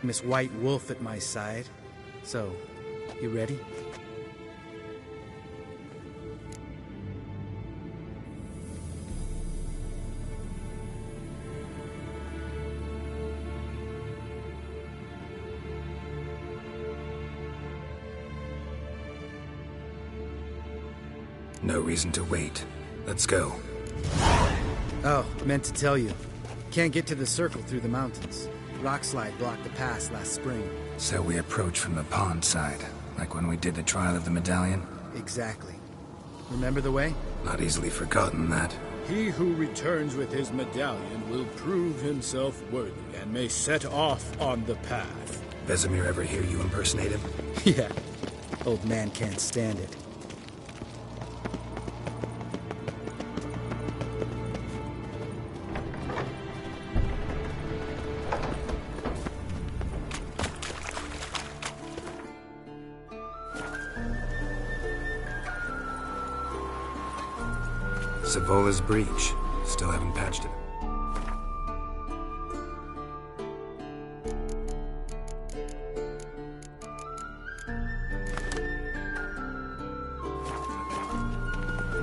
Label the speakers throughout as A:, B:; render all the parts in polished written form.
A: Miss White Wolf at my side. So, you ready?
B: No reason to wait. Let's go.
A: Oh, meant to tell you. Can't get to the circle through the mountains. Rockslide blocked the pass last spring.
B: So we approach from the pond side, like when we did the trial of the medallion?
A: Exactly. Remember the way?
B: Not easily forgotten, that.
C: He who returns with his medallion will prove himself worthy and may set off on the path.
B: Vesemir ever hear you impersonate him?
A: Yeah. Old man can't stand it.
B: Savola's breach. Still haven't patched it.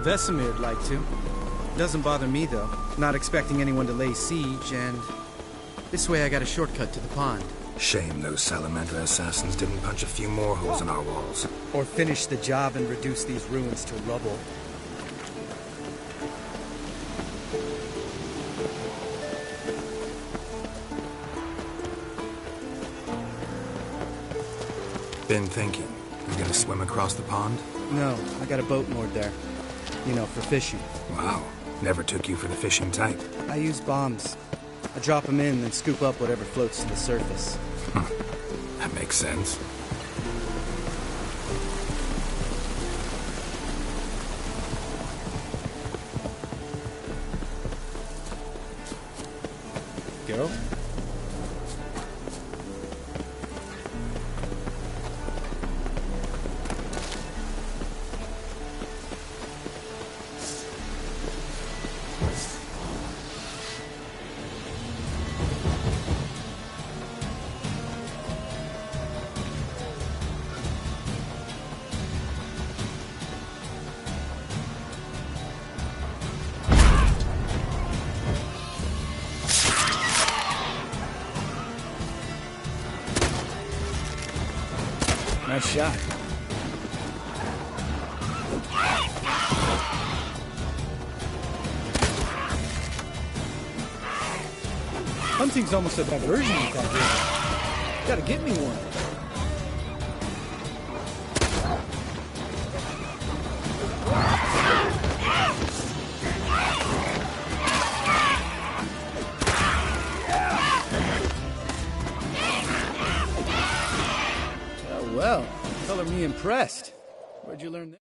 A: Vesemir'd like to. Doesn't bother me, though. Not expecting anyone to lay siege, and this way I got a shortcut to the pond.
B: Shame those Salamander assassins didn't punch a few more holes in our walls.
A: Or finish the job and reduce these ruins to rubble.
B: Been thinking. You gonna swim across the pond?
A: No, I got a boat moored there. You know, for fishing.
B: Wow. Never took you for the fishing type.
A: I use bombs. I drop them in, then scoop up whatever floats to the surface.
B: That makes sense.
A: Go. Nice shot. Hunting's almost a diversion with that river. Gotta get me one. Well, color me impressed. Where'd you learn that?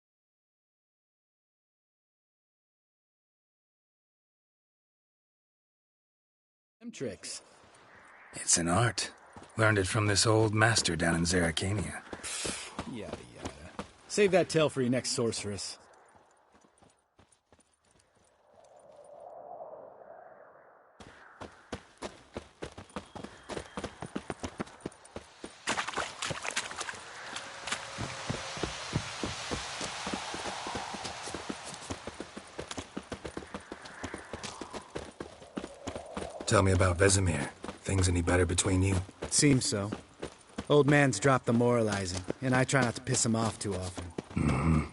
A: Them tricks.
B: It's an art. Learned it from this old master down in Zerrikania.
A: Yada yada. Save that tale for your next sorceress.
B: Tell me about Vesemir. Things any better between you?
A: Seems so. Old man's dropped the moralizing, and I try not to piss him off too often.
B: Mm-hmm.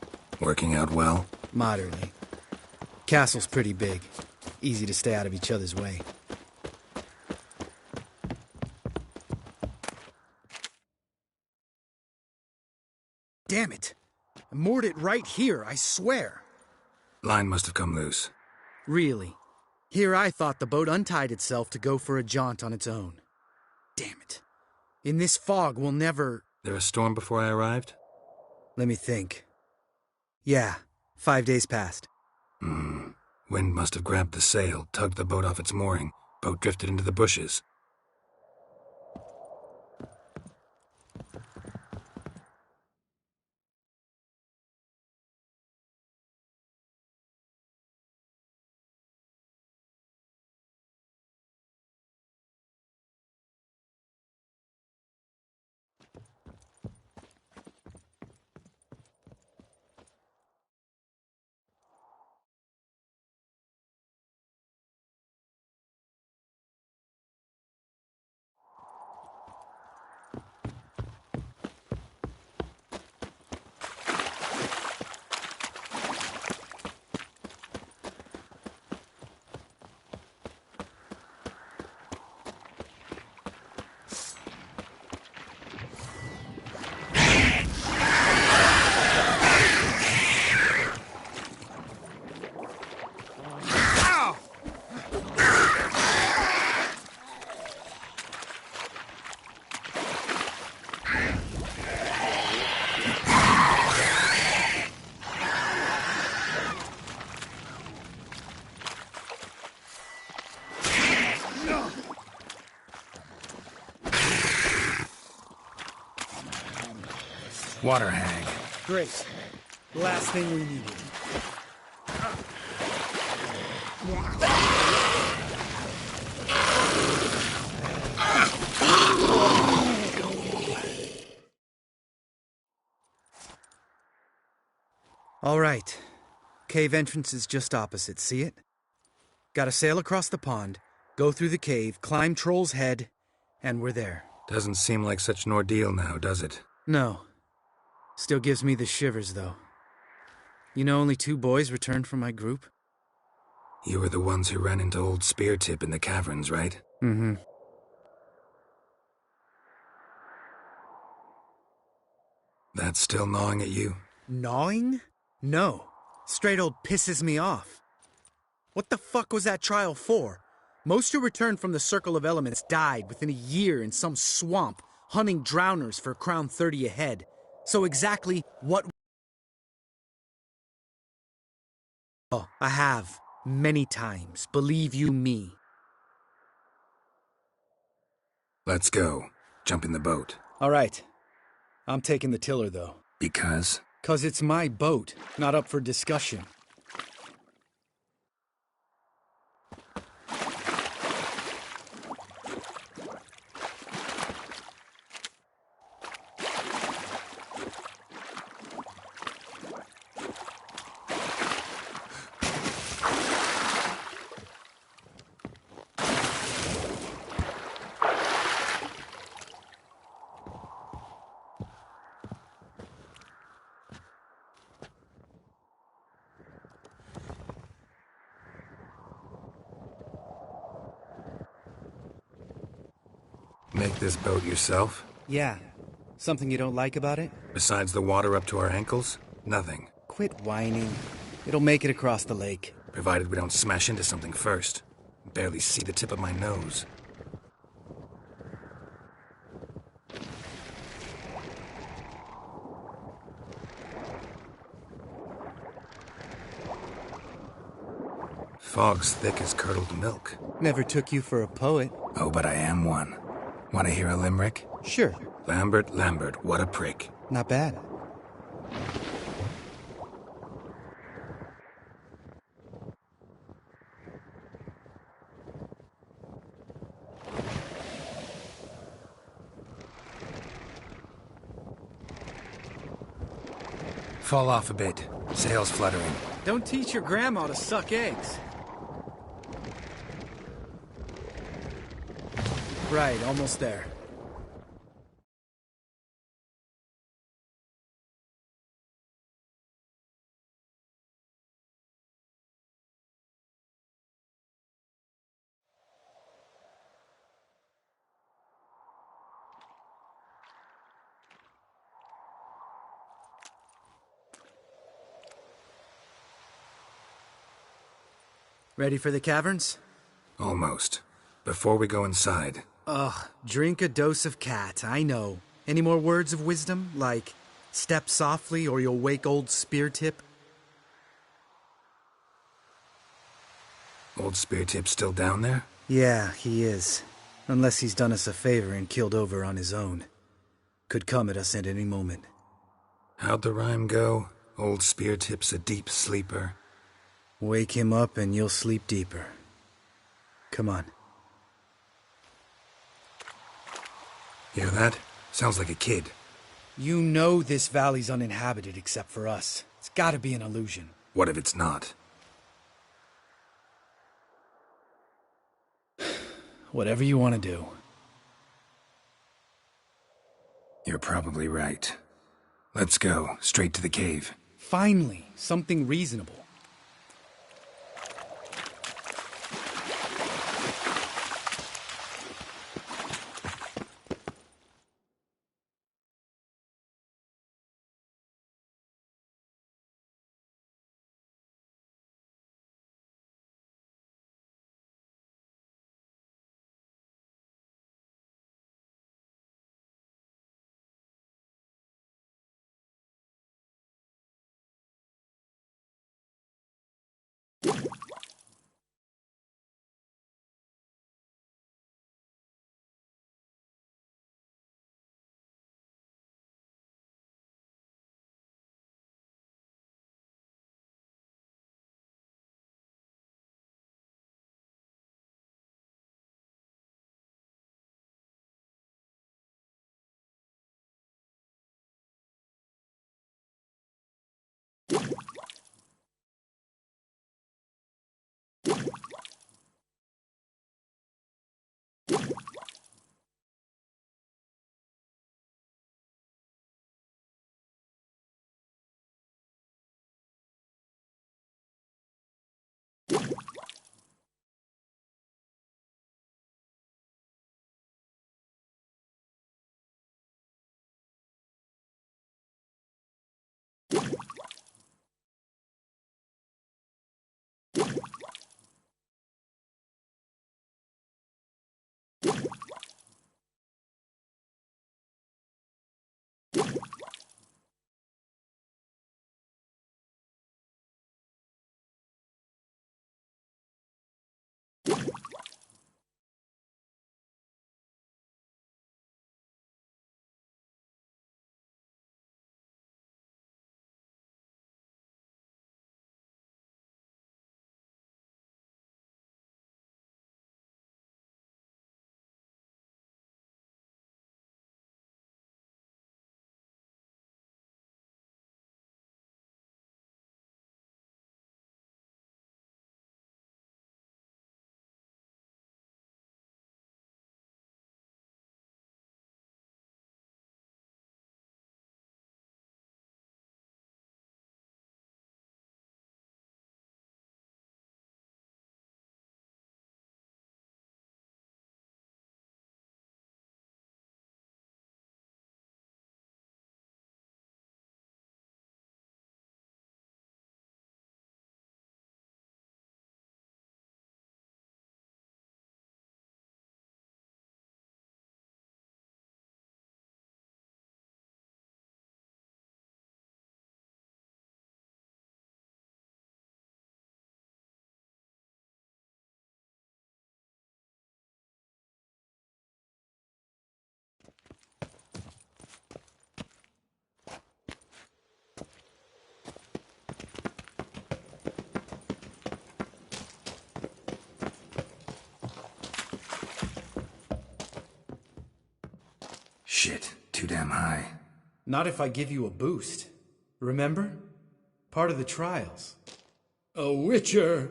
B: Working out well?
A: Moderately. Castle's pretty big. Easy to stay out of each other's way. Damn it! I moored it right here, I swear!
B: Line must have come loose.
A: Really? Here I thought the boat untied itself to go for a jaunt on its own. Damn it. In this fog, we'll never...
B: There a storm before I arrived?
A: Let me think. Yeah, 5 days passed.
B: Wind must have grabbed the sail, tugged the boat off its mooring. Boat drifted into the bushes. Water hag.
A: Great. Last thing we needed. All right. Cave entrance is just opposite, see it? Gotta sail across the pond, go through the cave, climb Troll's Head, and we're there.
B: Doesn't seem like such an ordeal now, does it?
A: No. Still gives me the shivers, though. You know only 2 boys returned from my group?
B: You were the ones who ran into old Speartip in the caverns, right?
A: Mm-hmm.
B: That's still gnawing at you?
A: Gnawing? No. Straight old pisses me off. What the fuck was that trial for? Most who returned from the Circle of Elements died within a year in some swamp, hunting drowners for Crown 30 a head. So exactly what... Oh, I have. Many times. Believe you me.
B: Let's go. Jump in the boat.
A: All right. I'm taking the tiller, though.
B: Because?
A: 'Cause it's my boat, not up for discussion.
B: Make this boat yourself?
A: Yeah. Something you don't like about it?
B: Besides the water up to our ankles? Nothing.
A: Quit whining. It'll make it across the lake.
B: Provided we don't smash into something first. Barely see the tip of my nose. Fog's thick as curdled milk.
A: Never took you for a poet.
B: Oh, but I am one. Want to hear a limerick?
A: Sure.
B: Lambert, Lambert, what a prick.
A: Not bad.
B: Fall off a bit. Sails fluttering.
A: Don't teach your grandma to suck eggs. Right, almost there. Ready for the caverns?
B: Almost. Before we go inside,
A: Ugh, drink a dose of cat, I know. Any more words of wisdom, like, step softly or you'll wake old Speartip?
B: old Speartip's still down there?
A: Yeah, he is. Unless he's done us a favor and killed over on his own. Could come at us at any moment.
B: How'd the rhyme go? Old Speartip's a deep sleeper.
A: Wake him up and you'll sleep deeper. Come on.
B: Hear that? Sounds like a kid.
A: You know this valley's uninhabited except for us. It's gotta be an illusion.
B: What if it's not?
A: Whatever you want to do.
B: You're probably right. Let's go, straight to the cave.
A: Finally, something reasonable.
B: Shit, too damn high.
A: Not if I give you a boost. Remember? Part of the trials.
C: A witcher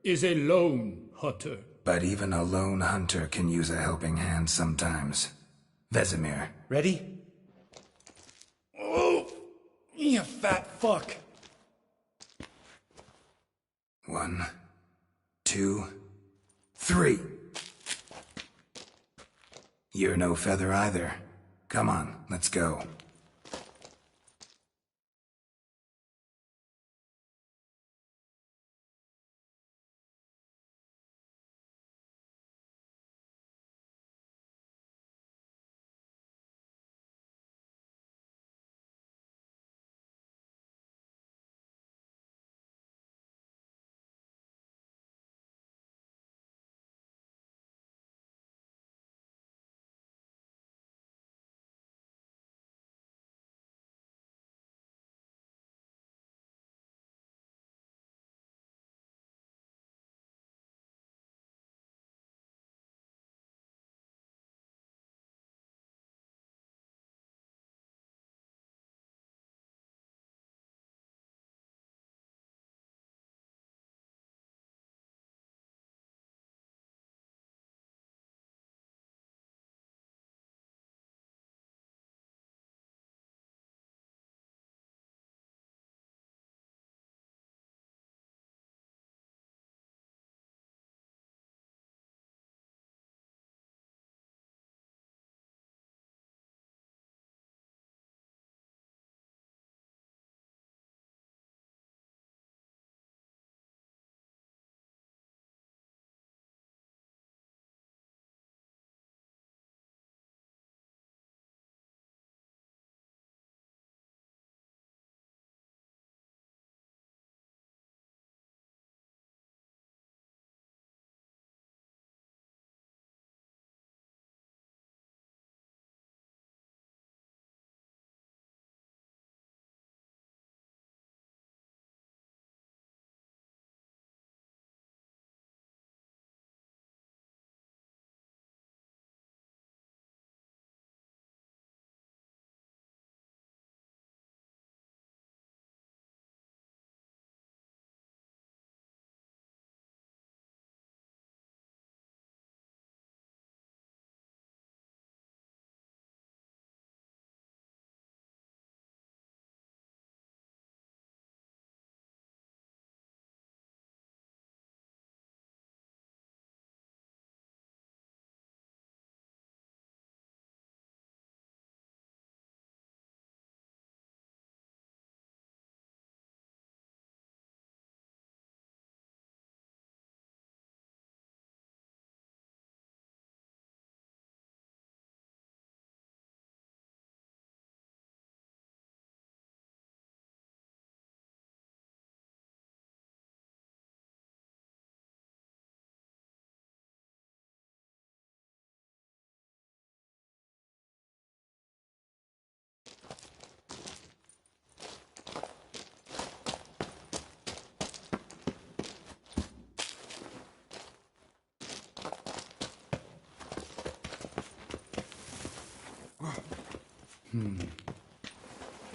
C: is a lone hunter.
B: But even a lone hunter can use a helping hand sometimes. Vesemir.
A: Ready? Oh! You fat fuck!
B: 1, 2, 3. You're no feather either. Come on, let's go.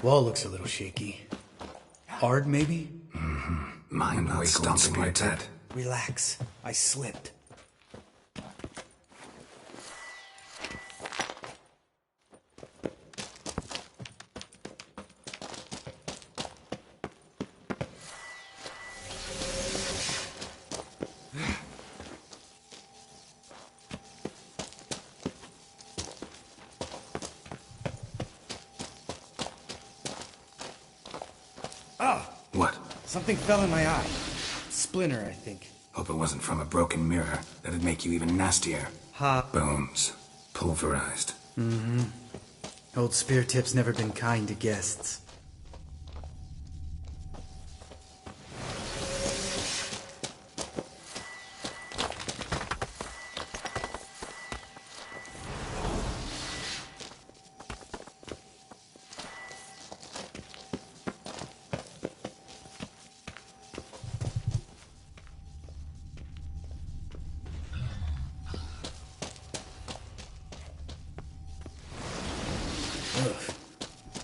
A: Wall looks a little shaky. Hard, maybe?
B: Mine not stomping like that.
A: Relax. I slipped.
B: What?
A: Something fell in my eye. Splinter, I think.
B: Hope it wasn't from a broken mirror. That'd make you even nastier. Bones. Pulverized.
A: Old Spear Tip's never been kind to guests.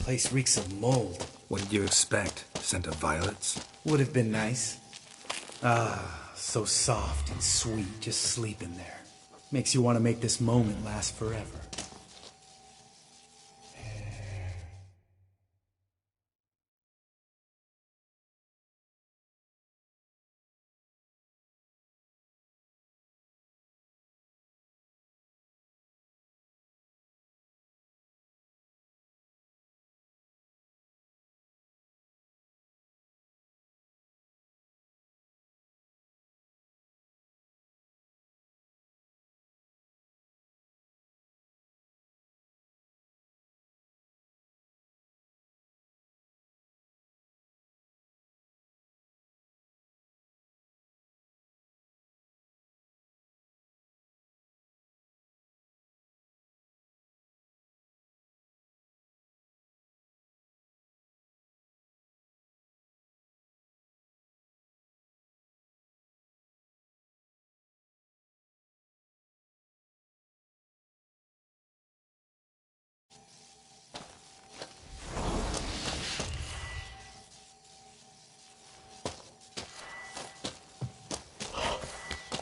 A: Place reeks of mold.
B: What did you expect? Scent of violets?
A: Would have been nice. Ah, so soft and sweet, just sleeping there. Makes you want to make this moment last forever.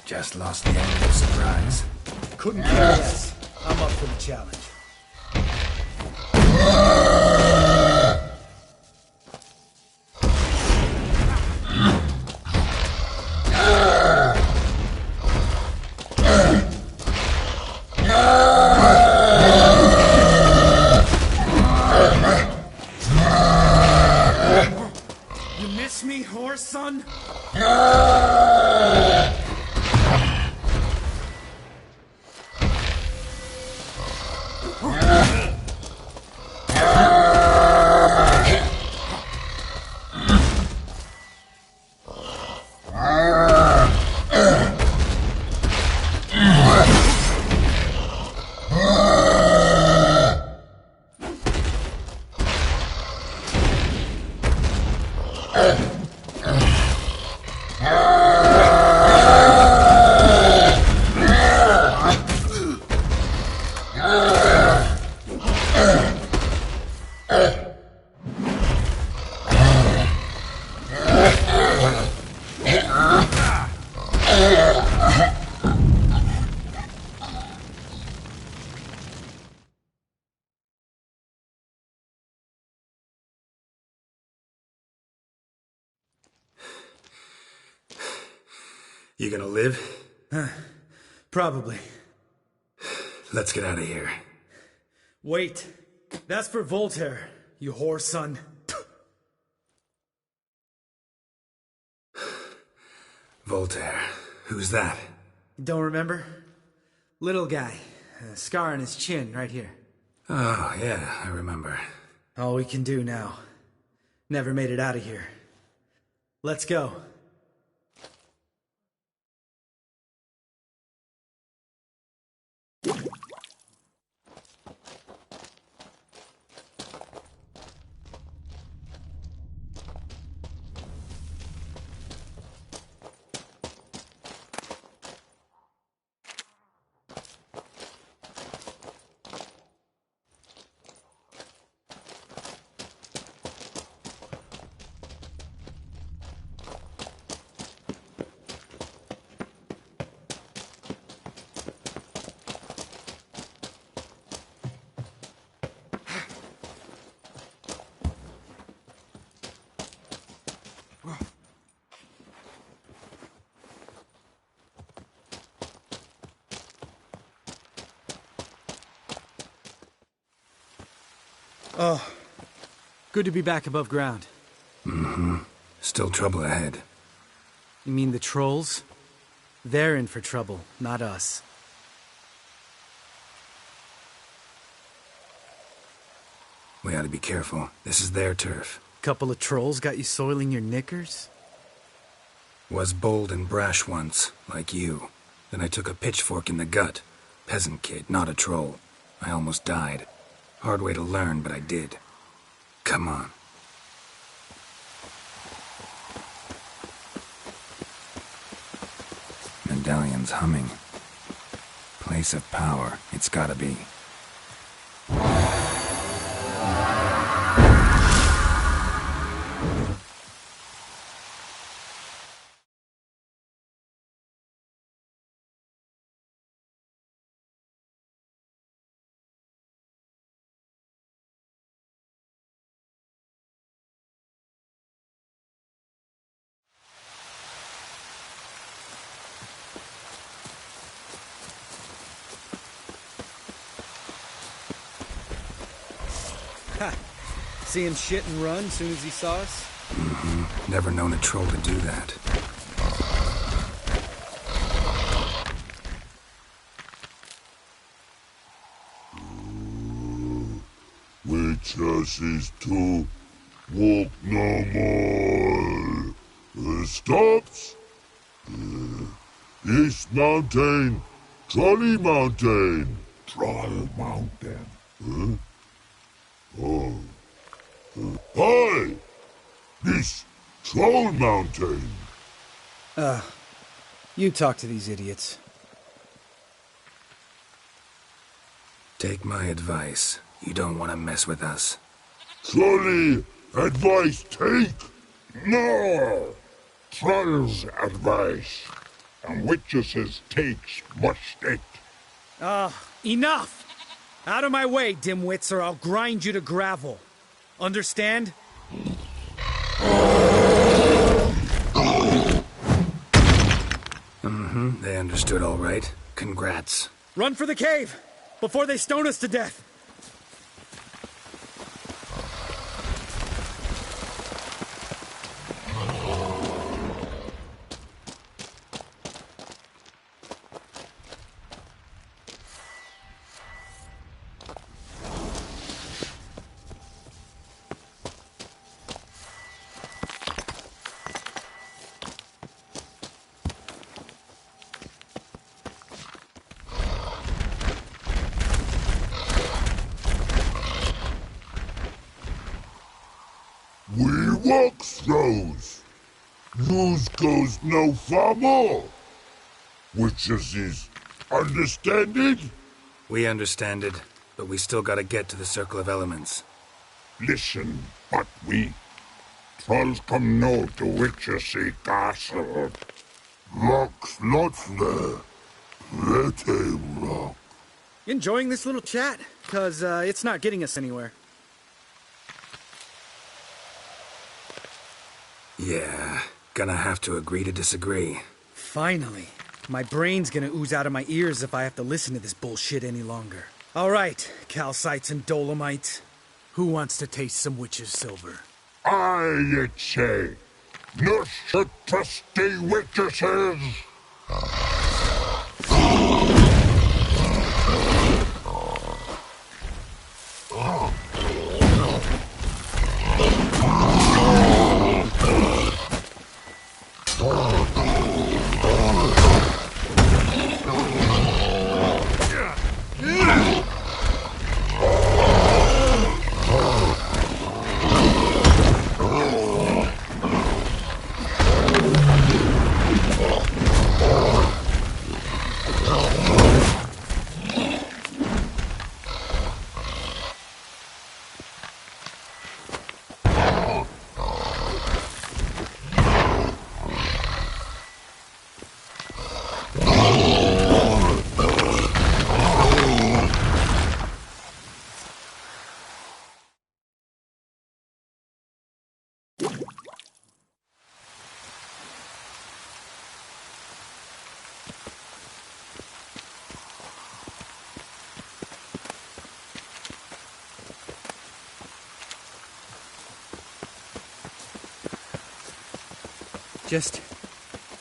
B: Just lost the element of surprise.
A: Couldn't care less. I'm up for the challenge. You miss me, horse son?
B: You gonna live?
A: Probably.
B: Let's get out of here.
A: Wait. That's for Voltaire, you whore son.
B: Voltaire. Who's that?
A: Don't remember? Little guy. A scar on his chin, right here.
B: Oh, yeah, I remember.
A: All we can do now. Never made it out of here. Let's go. Oh, good to be back above ground.
B: Mm-hmm. Still trouble ahead.
A: You mean the trolls? They're in for trouble, not us.
B: We ought to be careful. This is their turf.
A: Couple of trolls got you soiling your knickers?
B: Was bold and brash once, like you. Then I took a pitchfork in the gut. Peasant kid, not a troll. I almost died. Hard way to learn, but I did. Come on. Medallion's humming. Place of power, it's gotta be.
A: See him shit and run as soon as he saw us?
B: Never known a troll to do that.
D: Witches is to walk no more. Stops. East Mountain, Trolley Mountain. Troll Mountain. Huh? Oh. Hi! This Troll Mountain.
A: You talk to these idiots.
B: Take my advice. You don't want to mess with us.
D: Trolley advice take? No! Troll's advice. And witches takes much take.
A: Enough! Out of my way, dimwits, or I'll grind you to gravel. Understand?
B: They understood all right. Congrats.
A: Run for the cave! Before they stone us to death!
D: We walk throws. News goes no far more. Witches is understanded?
B: We understand it, but we still gotta get to the Circle of Elements.
D: Listen, but we trolls come no to witches castle. Rocks not there. Let a rock.
A: Enjoying this little chat? 'Cause it's not getting us anywhere.
B: Yeah, gonna have to agree to disagree.
A: Finally. My brain's gonna ooze out of my ears if I have to listen to this bullshit any longer. Alright, calcites and dolomites. Who wants to taste some witch's silver?
D: You'd say. No such trusty witches.
A: Just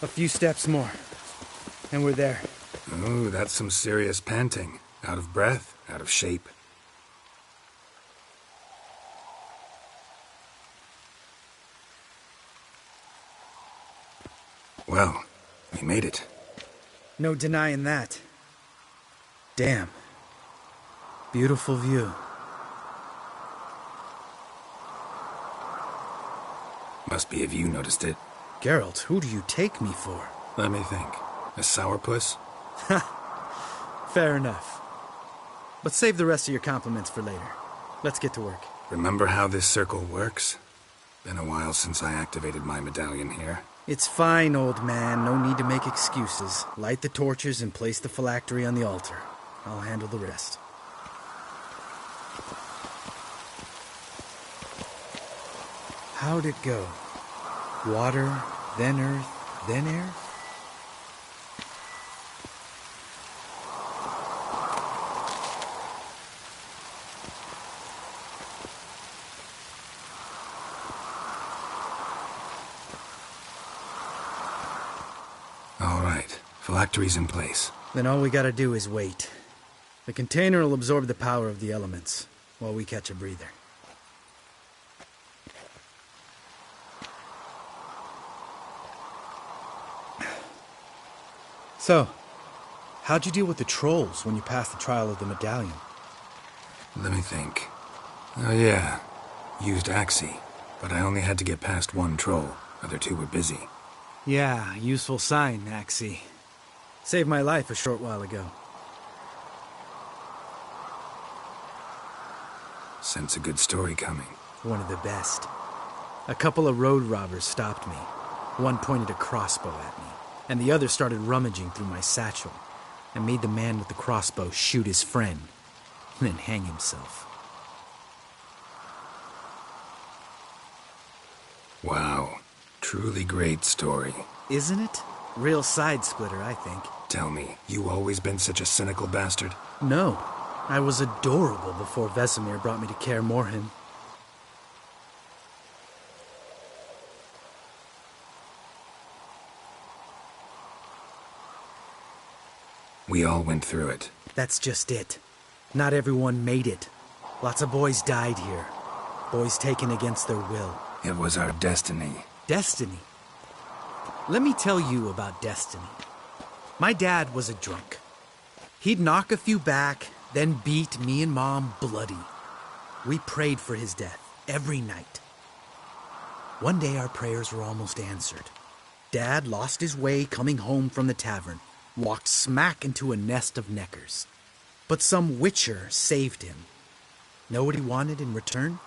A: a few steps more, and we're there.
B: Ooh, that's some serious panting. Out of breath, out of shape. Well, we made it.
A: No denying that. Damn. Beautiful view.
B: Must be if you noticed it.
A: Geralt, who do you take me for?
B: Let me think. A sourpuss?
A: Fair enough. But save the rest of your compliments for later. Let's get to work.
B: Remember how this circle works? Been a while since I activated my medallion here.
A: It's fine, old man. No need to make excuses. Light the torches and place the phylactery on the altar. I'll handle the rest. How'd it go? Water, then earth, then air?
B: Phylactery's in place.
A: Then all we gotta do is wait. The container will absorb the power of the elements, while we catch a breather. So, how'd you deal with the trolls when you passed the trial of the medallion?
B: Let me think. Oh yeah, used Axie, but I only had to get past one troll. Other two were busy.
A: Yeah, useful sign, Axie. Saved my life a short while ago.
B: Sense a good story coming.
A: One of the best. A couple of road robbers stopped me. One pointed a crossbow at me, and the other started rummaging through my satchel. I made the man with the crossbow shoot his friend, and then hang himself.
B: Wow. Truly great story.
A: Isn't it? Real side-splitter, I think.
B: Tell me, you always been such a cynical bastard?
A: No. I was adorable before Vesemir brought me to Kaer Morhen.
B: We all went through it.
A: That's just it. Not everyone made it. Lots of boys died here. Boys taken against their will.
B: It was our destiny.
A: Destiny? Let me tell you about destiny. My dad was a drunk. He'd knock a few back, then beat me and Mom bloody. We prayed for his death every night. One day our prayers were almost answered. Dad lost his way coming home from the tavern, walked smack into a nest of neckers. But some witcher saved him. Know what he wanted in return?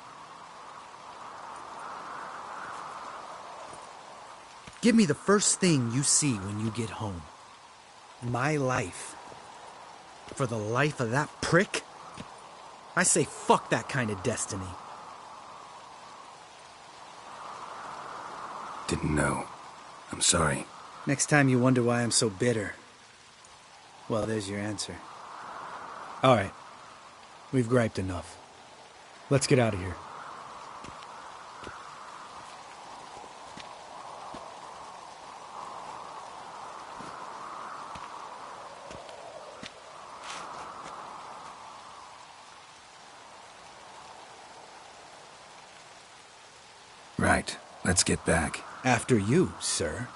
A: Give me the first thing you see when you get home. My life. For the life of that prick? I say fuck that kind of destiny.
B: Didn't know. I'm sorry.
A: Next time you wonder why I'm so bitter, well, there's your answer. All right. We've griped enough. Let's get out of here.
B: Right. Let's get back.
A: After you, sir.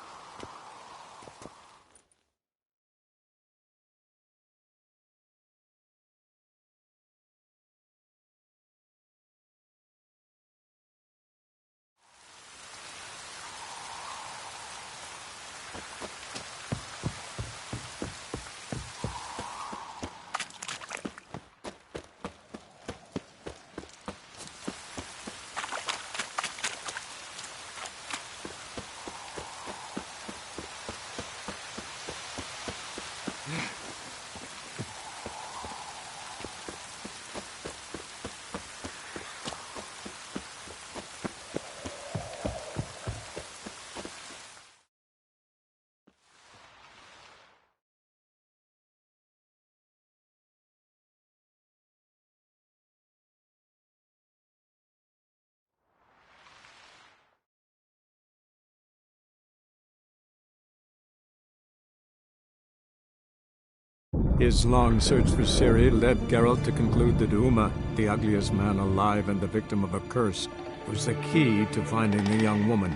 E: His long search for Ciri led Geralt to conclude that Uma, the ugliest man alive and the victim of a curse, was the key to finding the young woman.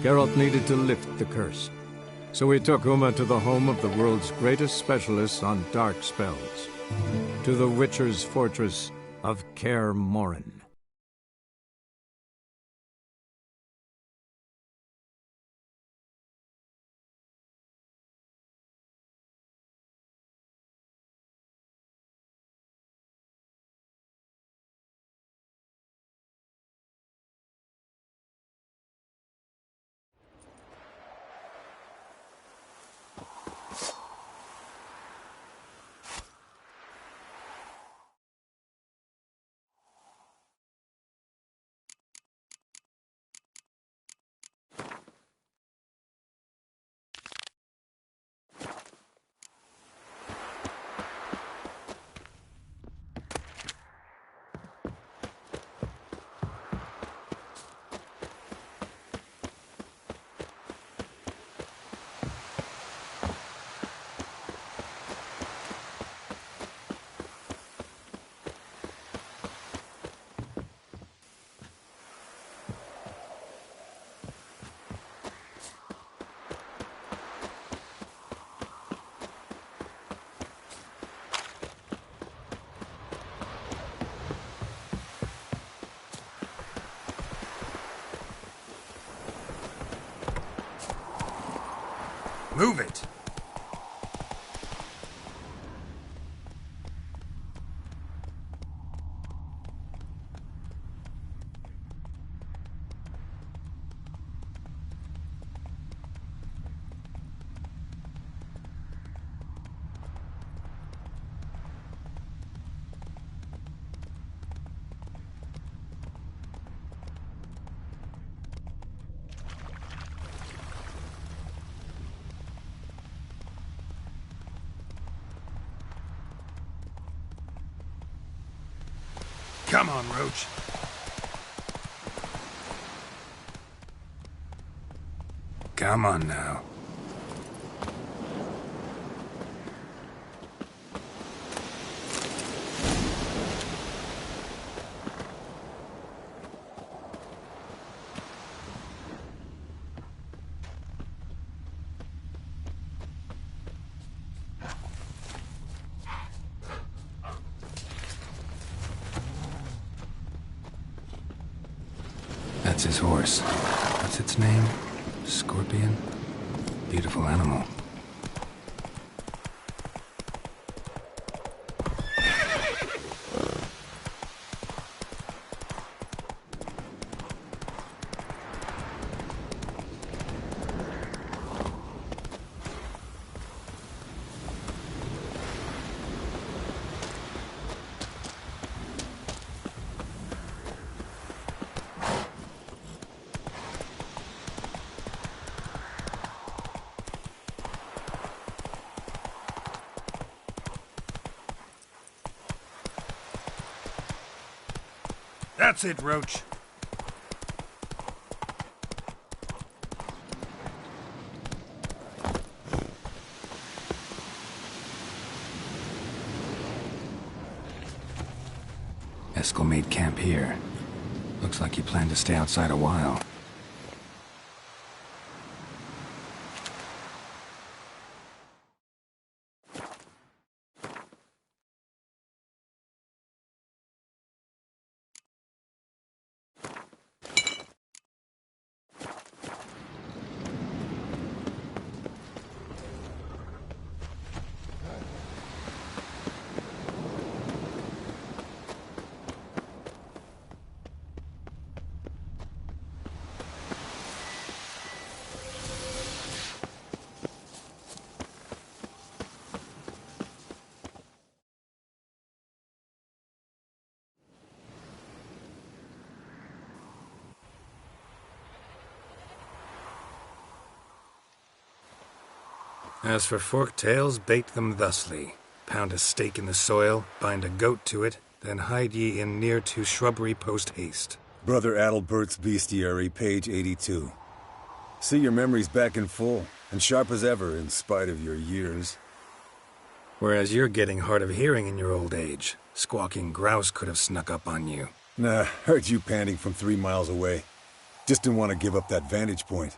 E: Geralt needed to lift the curse, so he took Uma to the home of the world's greatest specialists on dark spells, to the Witcher's fortress of Kaer Morhen.
B: Move it! Come on, Roach. Come on now. That's his horse. What's its name? Scorpion? Beautiful animal. That's it, Roach. Eskel made camp here. Looks like you plan to stay outside a while. As for forked tails, bait them thusly. Pound a stake in the soil, bind a goat to it, then hide ye in near to shrubbery post haste.
F: Brother Adalbert's Bestiary, page 82. See, your memory's back in full, and sharp as ever, in spite of your years.
B: Whereas you're getting hard of hearing in your old age. Squawking grouse could have snuck up on you.
F: Nah, heard you panting from 3 miles away. Just didn't want to give up that vantage point.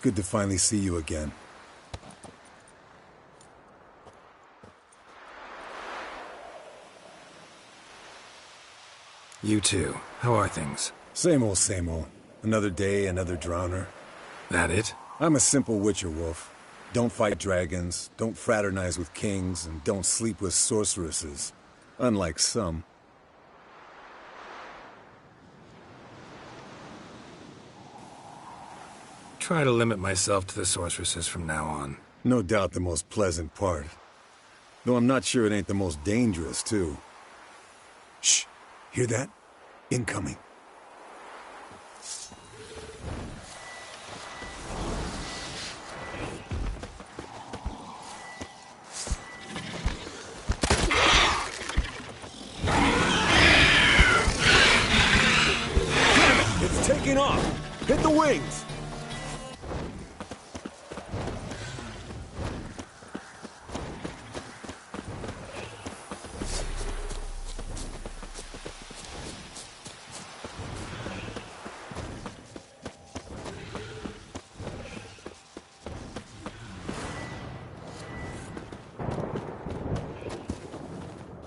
F: Good to finally see you again.
B: You too. How are things?
F: Same old, same old. Another day, another drowner.
B: That it?
F: I'm a simple witcher wolf. Don't fight dragons, don't fraternize with kings, and don't sleep with sorceresses. Unlike some.
B: Try to limit myself to the sorceresses from now on.
F: No doubt the most pleasant part. Though I'm not sure it ain't the most dangerous, too. Shh! Hear that? Incoming. It's taking off! Hit the wings!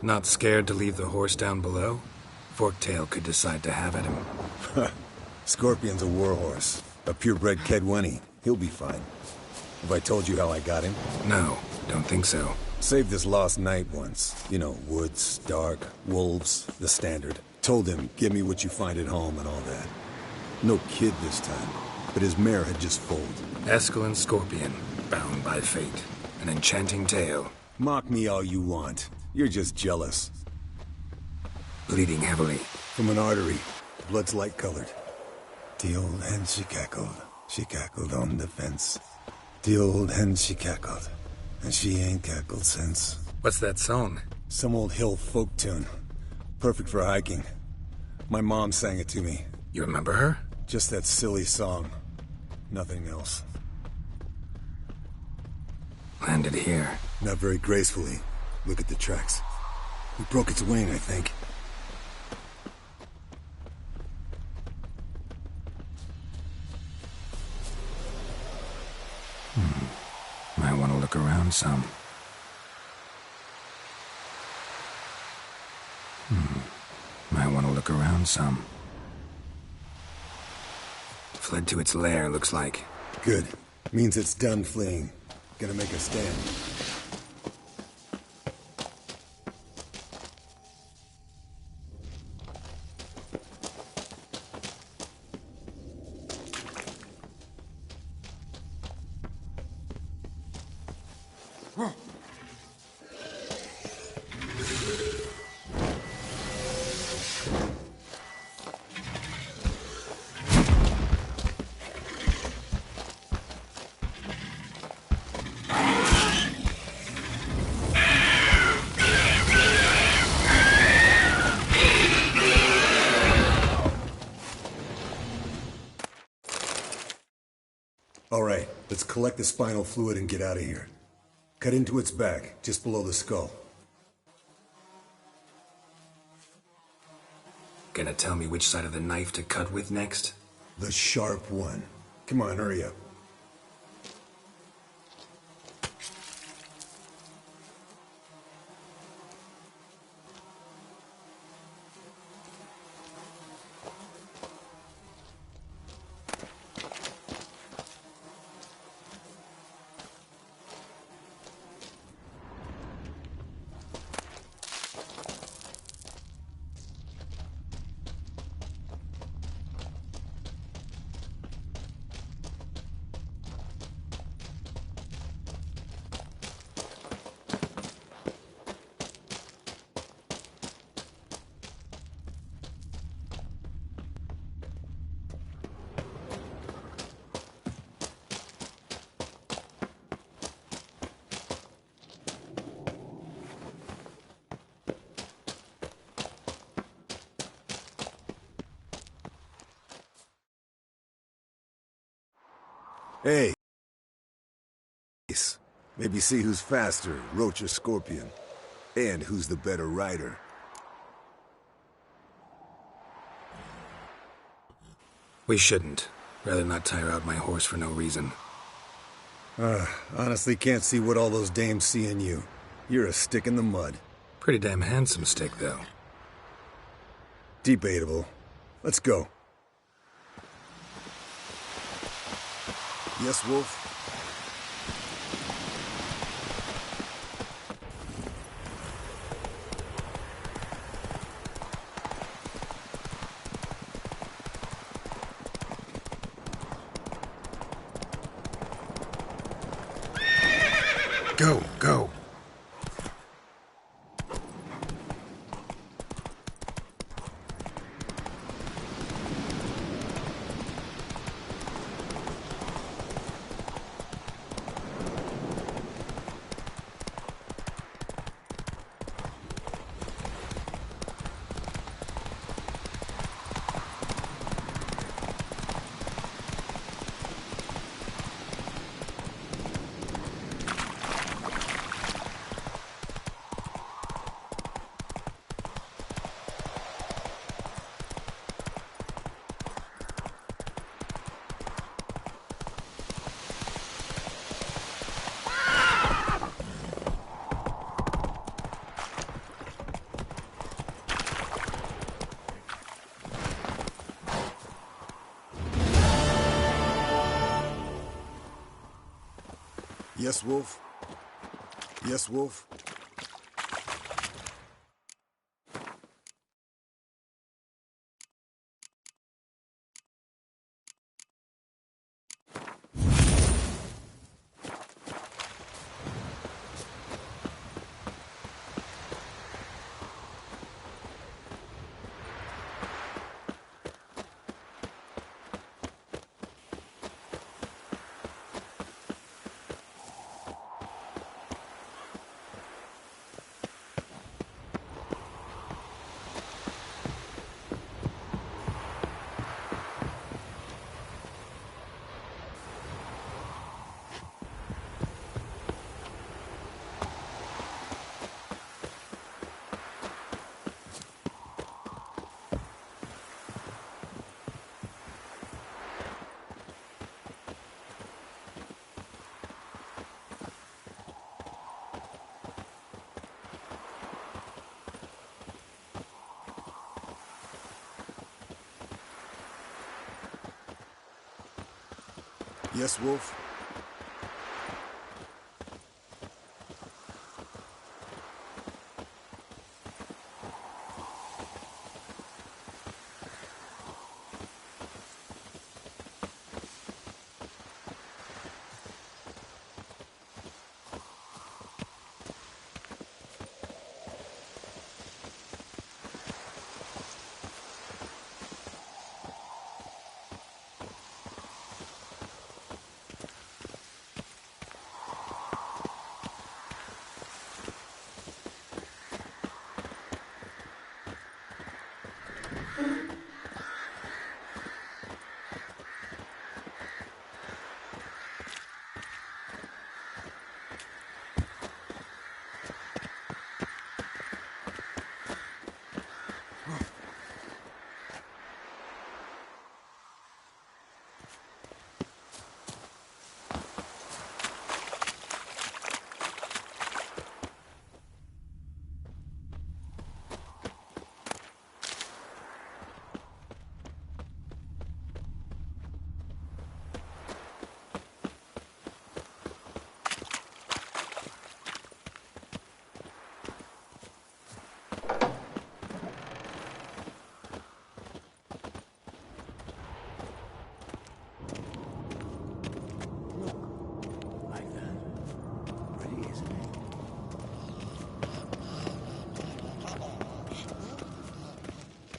B: Not scared to leave the horse down below? Forktail could decide to have at him.
F: Scorpion's a warhorse, a purebred Kedwenny. He'll be fine. Have I told you how I got him?
B: No, don't think so.
F: Saved this lost knight once. You know, woods, dark, wolves, the standard. Told him, give me what you find at home and all that. No kid this time, but his mare had just foaled.
B: Eskel Scorpion, bound by fate. An enchanting tale.
F: Mock me all you want. You're just jealous.
B: Bleeding heavily.
F: From an artery. Blood's light-colored. The old hen she cackled on the fence. The old hen she cackled, and she ain't cackled since.
B: What's that song?
F: Some old hill folk tune. Perfect for hiking. My mom sang it to me.
B: You remember her?
F: Just that silly song. Nothing else.
B: Landed here.
F: Not very gracefully. Look at the tracks. We broke its wing, I think.
B: Might want to look around some. Might want to look around some. Fled to its lair, looks like.
F: Good. Means it's done fleeing. Gonna make a stand. All right, let's collect the spinal fluid and get out of here. Cut into its back, just below the skull.
B: Gonna tell me which side of the knife to cut with next?
F: The sharp one. Come on, hurry up. Hey. Maybe see who's faster, Roach or Scorpion. And who's the better rider.
B: We shouldn't. Rather not tire out my horse for no reason.
F: Honestly can't see what all those dames see in you. You're a stick in the mud.
B: Pretty damn handsome stick, though.
F: Debatable. Let's go. Yes, Wolf?
B: Go, go.
F: Yes, Wolf? Yes, Wolf? Yes, Wolf?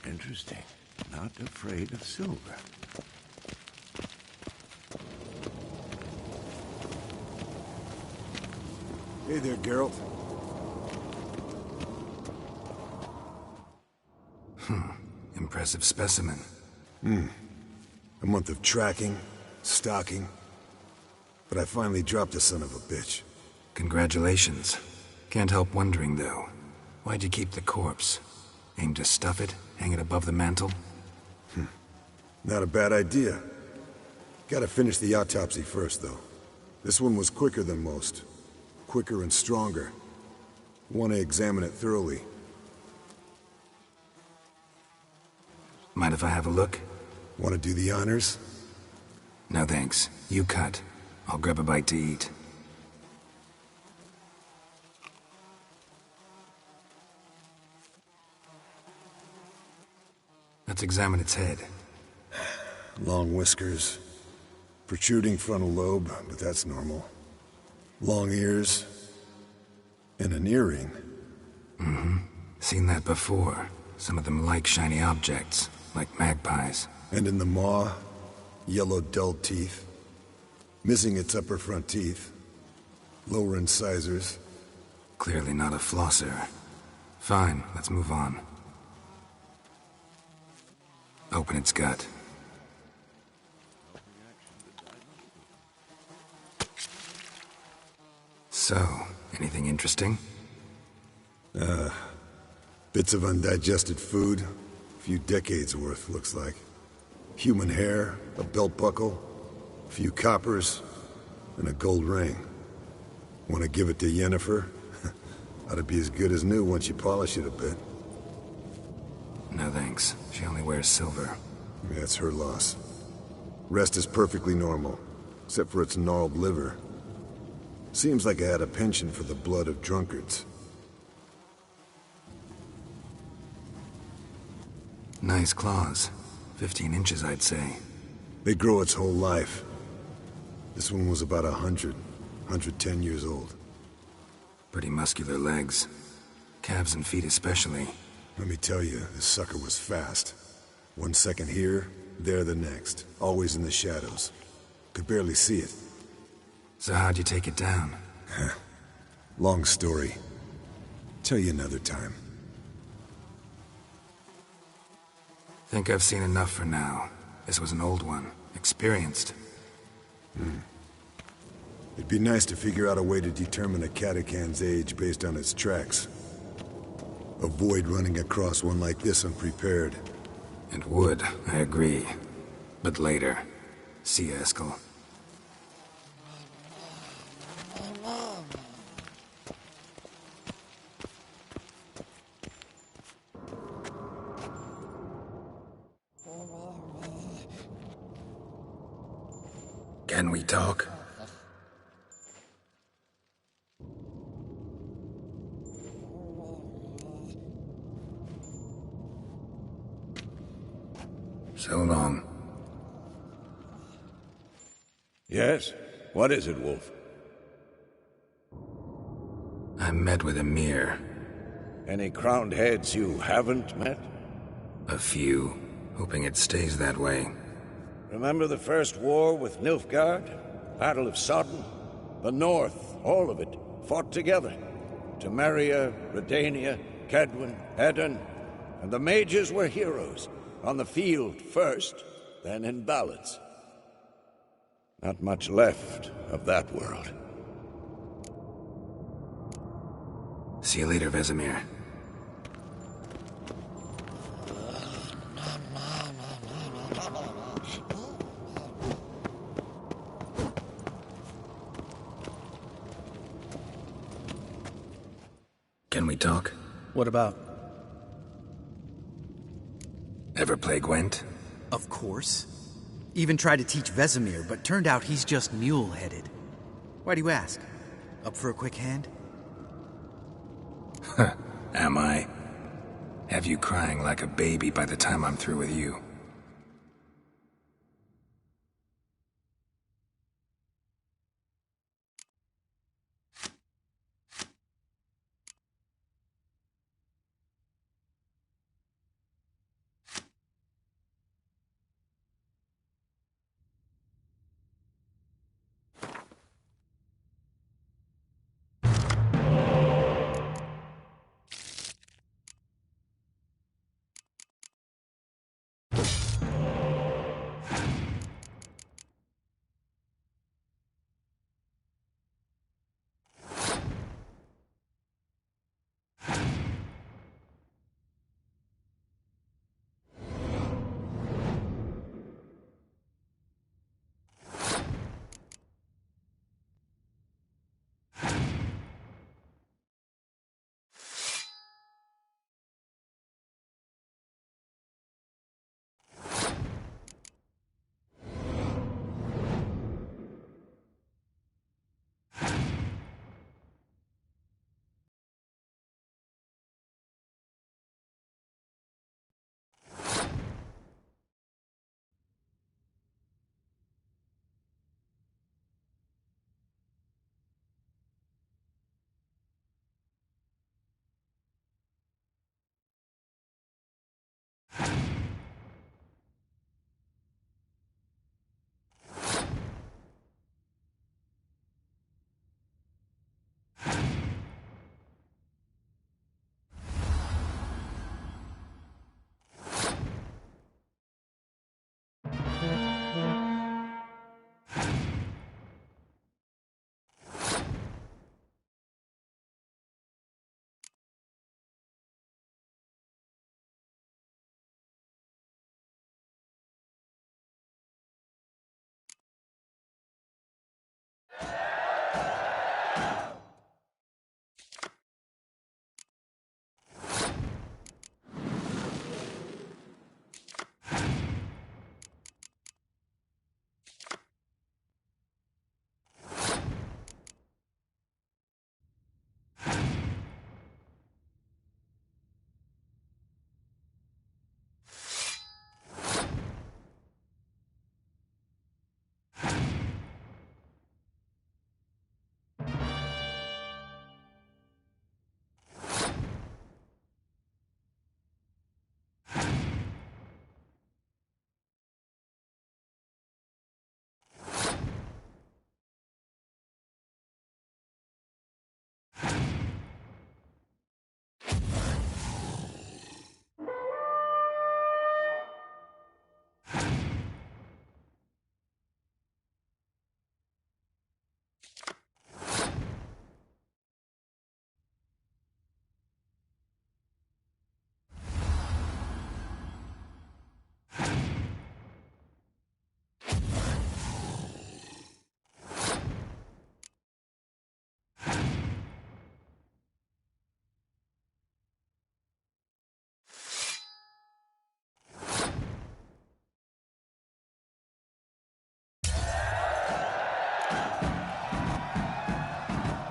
G: Interesting. Not afraid of silver.
F: Hey there, Geralt.
B: Impressive specimen.
F: A month of tracking, stalking, but I finally dropped the son of a bitch.
B: Congratulations. Can't help wondering, though. Why'd you keep the corpse? Aim to stuff it? Hang it above the mantel?
F: Not a bad idea. Gotta finish the autopsy first, though. This one was quicker than most. Quicker and stronger. Want to examine it thoroughly.
B: Mind if I have a look?
F: Want to do the honors?
B: No thanks. You cut. I'll grab a bite to eat. Let's examine its head.
F: Long whiskers. Protruding frontal lobe, but that's normal. Long ears. And an earring.
B: Seen that before. Some of them like shiny objects, like magpies.
F: And in the maw, yellow dull teeth. Missing its upper front teeth. Lower incisors.
B: Clearly not a flosser. Fine, let's move on. Open its gut. So, anything interesting?
F: Bits of undigested food. A few decades worth, looks like. Human hair, a belt buckle, a few coppers, and a gold ring. Want to give it to Yennefer? Ought to be as good as new once you polish it a bit.
B: No thanks. She only wears silver.
F: That's her loss. Rest is perfectly normal, except for its gnarled liver. Seems like I had a penchant for the blood of drunkards.
B: Nice claws. 15 inches, I'd say.
F: They grow its whole life. This one was about 110 years old.
B: Pretty muscular legs. Calves and feet especially.
F: Let me tell you, this sucker was fast. 1 second here, there the next. Always in the shadows. Could barely see it.
B: So how'd you take it down?
F: Long story. Tell you another time.
B: Think I've seen enough for now. This was an old one. Experienced.
F: It'd be nice to figure out a way to determine a catacan's age based on its tracks. Avoid running across one like this unprepared.
B: It would, I agree. But later. See you, Eskel. Can we talk? So long.
G: Yes? What is it, Wolf?
B: I met with Emir.
G: Any crowned heads you haven't met?
B: A few. Hoping it stays that way.
G: Remember the first war with Nilfgaard? Battle of Sodden? The North, all of it, fought together. Temeria, Redania, Kedwin, Edirn, and the mages were heroes. On the field first, then in ballads. Not much left of that world.
B: See you later, Vesemir. Can we talk?
A: What about?
B: Ever play Gwent?
A: Of course. Even tried to teach Vesemir, but turned out he's just mule-headed. Why do you ask? Up for a quick hand?
B: Am I? Have you crying like a baby by the time I'm through with you?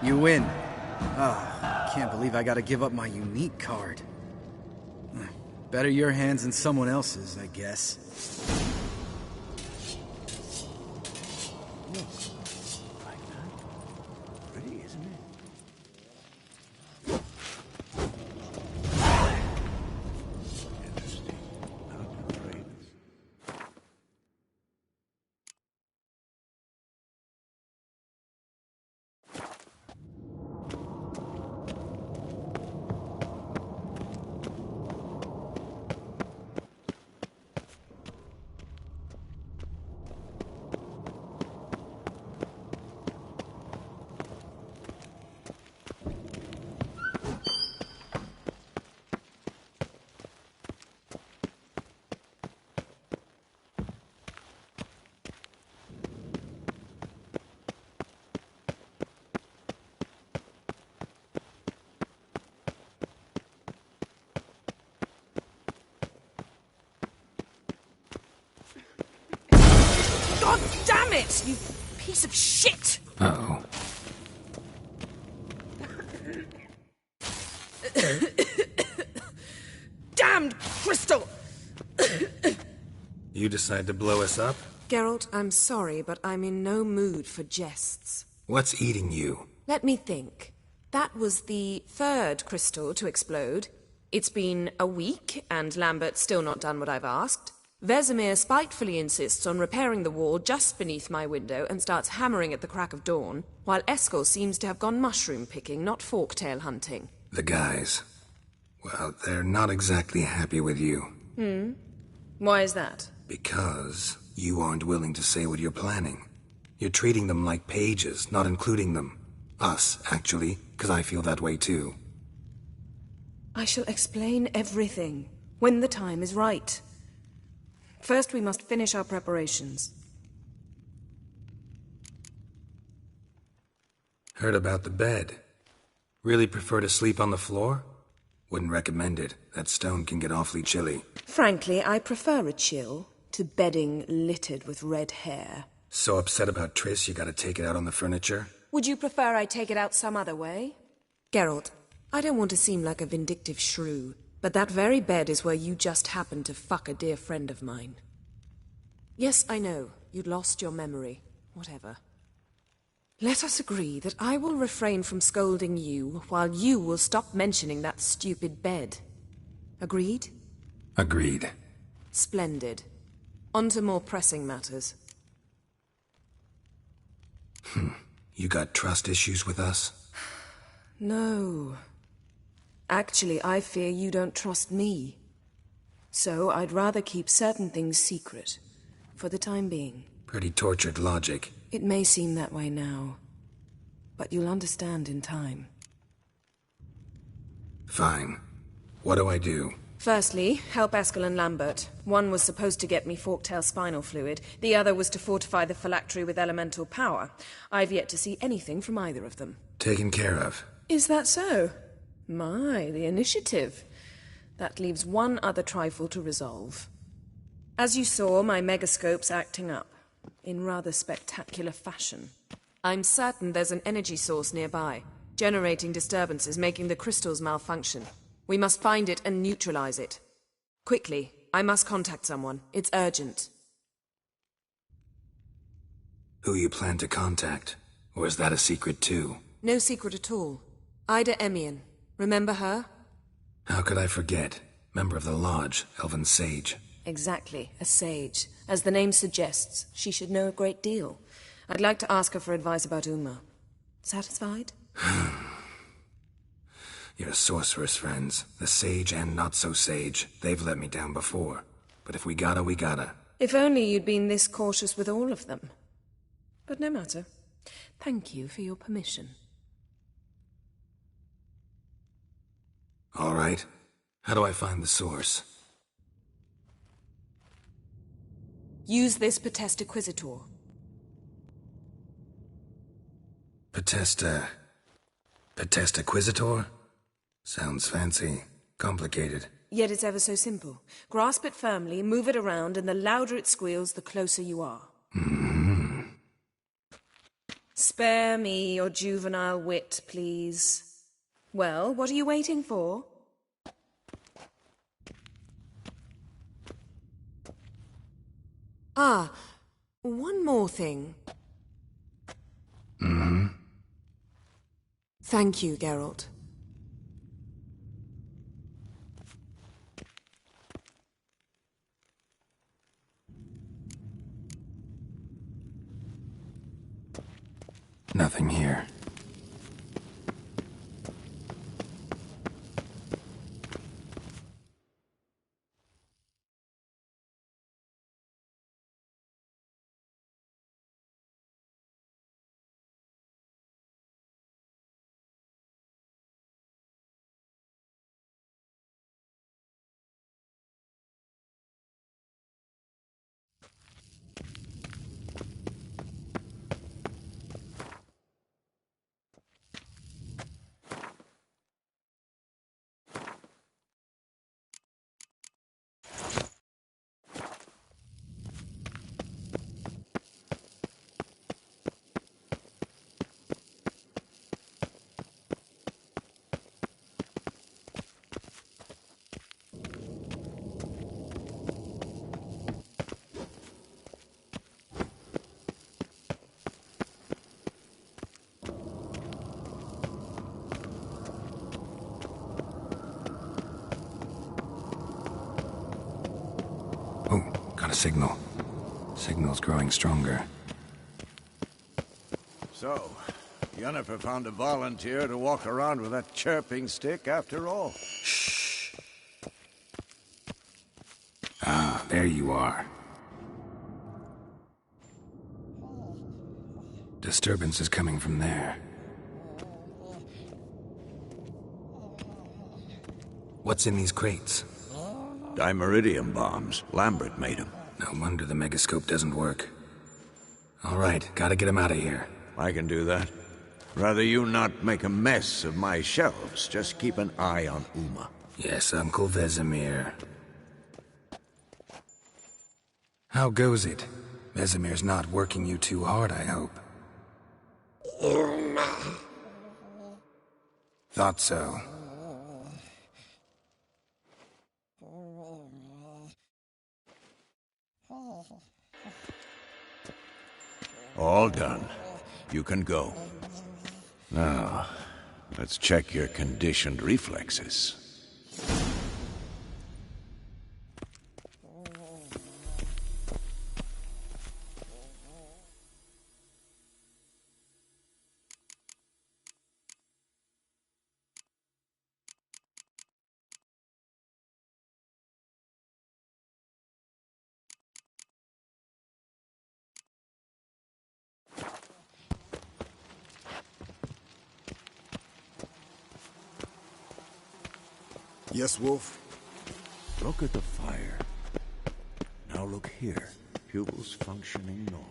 A: You win. Can't believe I gotta give up my unique card. Better your hands than someone else's, I guess.
G: Look, like that. Pretty, isn't it? Interesting. Not the fragrance.
H: God damn it, you piece of shit!
B: Uh-oh.
H: Damned crystal!
B: You decide to blow us up?
H: Geralt, I'm sorry, but I'm in no mood for jests.
B: What's eating you?
H: Let me think. That was the third crystal to explode. It's been a week, and Lambert's still not done what I've asked. Vesemir spitefully insists on repairing the wall just beneath my window and starts hammering at the crack of dawn, while Eskel seems to have gone mushroom picking, not forktail hunting.
B: The guys. Well, they're not exactly happy with you.
H: Why is that?
B: Because you aren't willing to say what you're planning. You're treating them like pages, not including them. Us, actually, because I feel that way too.
H: I shall explain everything, when the time is right. First, we must finish our preparations.
B: Heard about the bed. Really prefer to sleep on the floor? Wouldn't recommend it. That stone can get awfully chilly.
H: Frankly, I prefer a chill to bedding littered with red hair.
B: So upset about Triss you gotta take it out on the furniture?
H: Would you prefer I take it out some other way? Geralt, I don't want to seem like a vindictive shrew, but that very bed is where you just happened to fuck a dear friend of mine. Yes, I know, you'd lost your memory. Whatever. Let us agree that I will refrain from scolding you, while you will stop mentioning that stupid bed. Agreed?
B: Agreed.
H: Splendid. On to more pressing matters.
B: You got trust issues with us?
H: No. Actually, I fear you don't trust me. So I'd rather keep certain things secret, for the time being.
B: Pretty tortured logic.
H: It may seem that way now, but you'll understand in time.
B: Fine. What do I do?
H: Firstly, help Eskel and Lambert. One was supposed to get me forktail spinal fluid, the other was to fortify the phylactery with elemental power. I've yet to see anything from either of them.
B: Taken care of.
H: Is that so? My, the initiative. That leaves one other trifle to resolve. As you saw, my megascope's acting up, in rather spectacular fashion. I'm certain there's an energy source nearby, generating disturbances, making the crystals malfunction. We must find it and neutralize it. Quickly, I must contact someone. It's urgent.
B: Who you plan to contact? Or is that a secret too?
H: No secret at all. Ida Emian. Remember her?
B: How could I forget? Member of the Lodge, Elven Sage.
H: Exactly, a sage. As the name suggests, she should know a great deal. I'd like to ask her for advice about Uma. Satisfied?
B: Your sorceress friends, the sage and not-so-sage, they've let me down before. But if we gotta, we gotta.
H: If only you'd been this cautious with all of them. But no matter. Thank you for your permission.
B: All right. How do I find the source?
H: Use this Potesta Quisitor.
B: Potesta Quisitor? Sounds fancy. Complicated.
H: Yet it's ever so simple. Grasp it firmly, move it around, and the louder it squeals, the closer you are.
B: Mm-hmm.
H: Spare me your juvenile wit, please. Well, what are you waiting for? Ah, one more thing.
B: Mm-hmm.
H: Thank you, Geralt.
B: Nothing here. Oh, got a signal. Signal's growing stronger.
G: So, Yennefer found a volunteer to walk around with that chirping stick after all.
B: Shh. Ah, there you are. Disturbance is coming from there. What's in these crates?
G: Dimeridium bombs. Lambert made them.
B: No wonder the megascope doesn't work. All right, gotta get him out of here.
G: I can do that. Rather you not make a mess of my shelves. Just keep an eye on Uma.
B: Yes, Uncle Vesemir. How goes it? Vesemir's not working you too hard, I hope. Thought so.
G: All done. You can go. Now, let's check your conditioned reflexes.
F: Yes, Wolf?
G: Look at the fire. Now look here. Pupils functioning normally.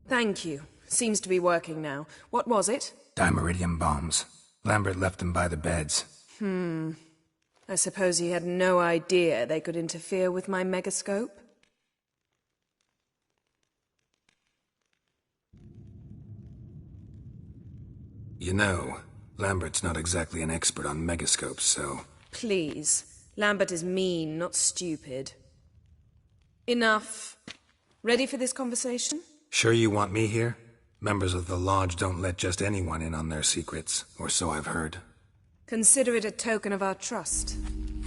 H: Thank you. Seems to be working now. What was it?
B: Dimeridium bombs. Lambert left them by the beds.
H: I suppose he had no idea they could interfere with my megascope?
B: You know, Lambert's not exactly an expert on megascopes, so...
H: Please. Lambert is mean, not stupid. Enough. Ready for this conversation?
B: Sure you want me here? Members of the Lodge don't let just anyone in on their secrets, or so I've heard.
H: Consider it a token of our trust.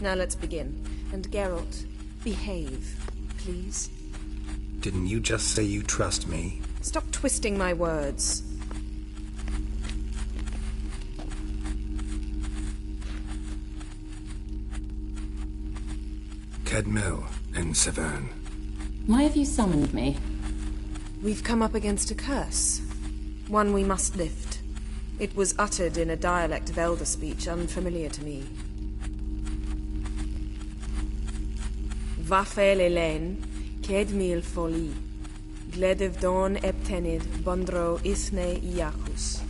H: Now let's begin. And Geralt, behave, please.
B: Didn't you just say you trust me?
H: Stop twisting my words.
B: Kedmil and Severn.
I: Why have you summoned me?
H: We've come up against a curse. One we must lift. It was uttered in a dialect of Elder speech unfamiliar to me. Vafel Elen, Kedmil Foli, Gledevdon Eptenid, Bondro Isne Iacus.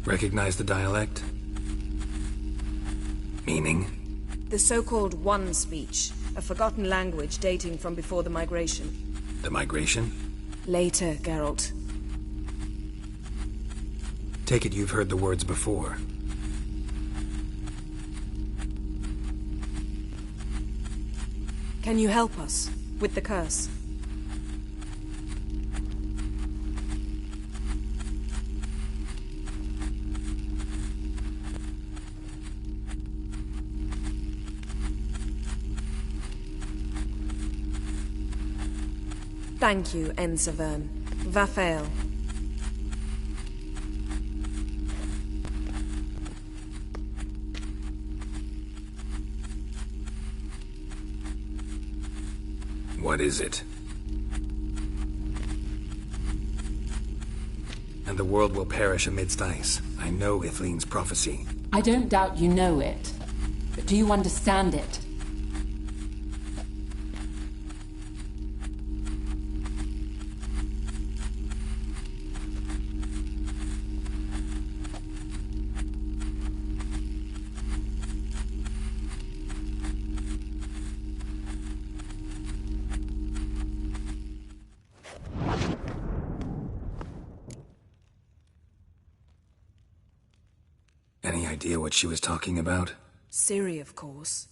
B: Recognize the dialect? Meaning?
H: The so-called One speech, a forgotten language dating from before the migration.
B: The migration?
H: Later, Geralt.
B: Take it you've heard the words before.
H: Can you help us with the curse? Thank you, Severn. Vafel.
B: What is it? And the world will perish amidst ice. I know Ithleen's prophecy.
I: I don't doubt you know it. But do you understand it?
B: Any idea what she was talking about?
H: Ciri, of course.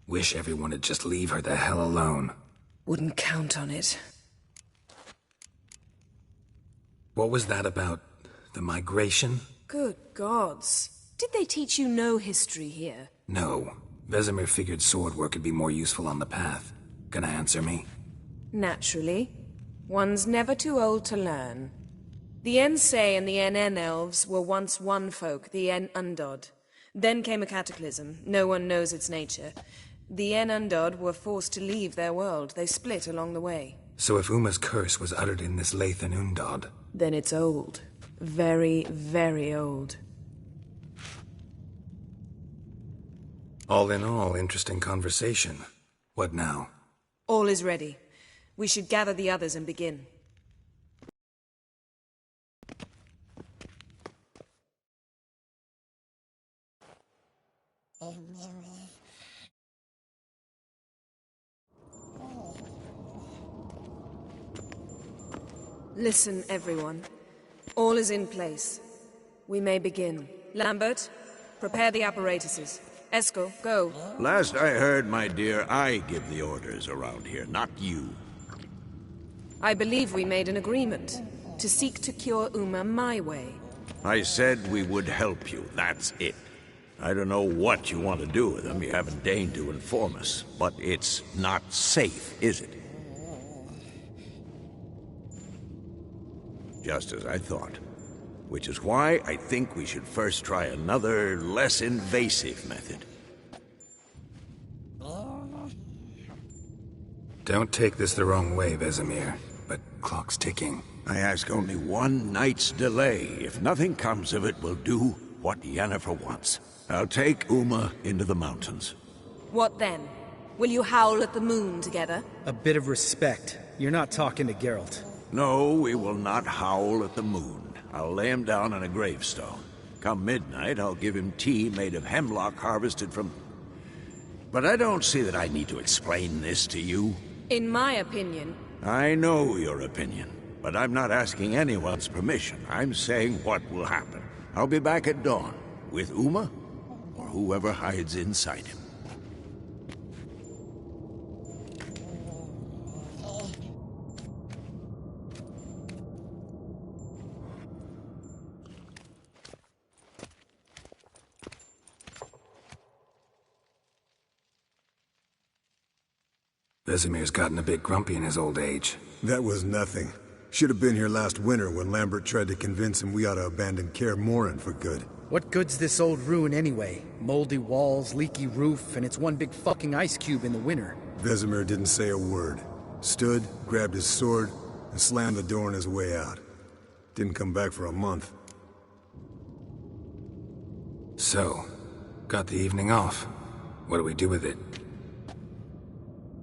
B: Wish everyone would just leave her the hell alone.
H: Wouldn't count on it.
B: What was that about? The migration?
H: Good gods. Did they teach you no history here?
B: No. Vesemir figured sword work would be more useful on the path. Gonna answer me?
H: Naturally. One's never too old to learn. The Ensei and the NN elves were once one folk, the En Undod. Then came a cataclysm. No one knows its nature. The En Undod were forced to leave their world. They split along the way.
B: So if Uma's curse was uttered in this Lathan Undod...
H: Then it's old. Very, very old.
B: All in all, interesting conversation. What now?
H: All is ready. We should gather the others and begin. Listen, everyone. All is in place. We may begin. Lambert, prepare the apparatuses. Eskel, go.
G: Last I heard, my dear, I give the orders around here, not you.
H: I believe we made an agreement to seek to cure Uma my way.
G: I said we would help you, that's it. I don't know what you want to do with them, you haven't deigned to inform us. But it's not safe, is it? Just as I thought. Which is why I think we should first try another, less invasive method.
B: Don't take this the wrong way, Vesemir, but clock's ticking.
G: I ask only one night's delay. If nothing comes of it, we'll do what Yennefer wants. I'll take Uma into the mountains.
H: What then? Will you howl at the moon together?
A: A bit of respect. You're not talking to Geralt.
G: No, we will not howl at the moon. I'll lay him down on a gravestone. Come midnight, I'll give him tea made of hemlock harvested from... But I don't see that I need to explain this to you.
H: In my opinion...
G: I know your opinion, but I'm not asking anyone's permission. I'm saying what will happen. I'll be back at dawn, with Uma, or whoever hides inside him.
B: Vesemir's gotten a bit grumpy in his old age.
F: That was nothing. Should have been here last winter when Lambert tried to convince him we ought to abandon Kaer Morhen for good.
A: What good's this old ruin anyway? Moldy walls, leaky roof, and it's one big fucking ice cube in the winter.
F: Vesemir didn't say a word. Stood, grabbed his sword, and slammed the door on his way out. Didn't come back for a month.
B: So, got the evening off. What do we do with it?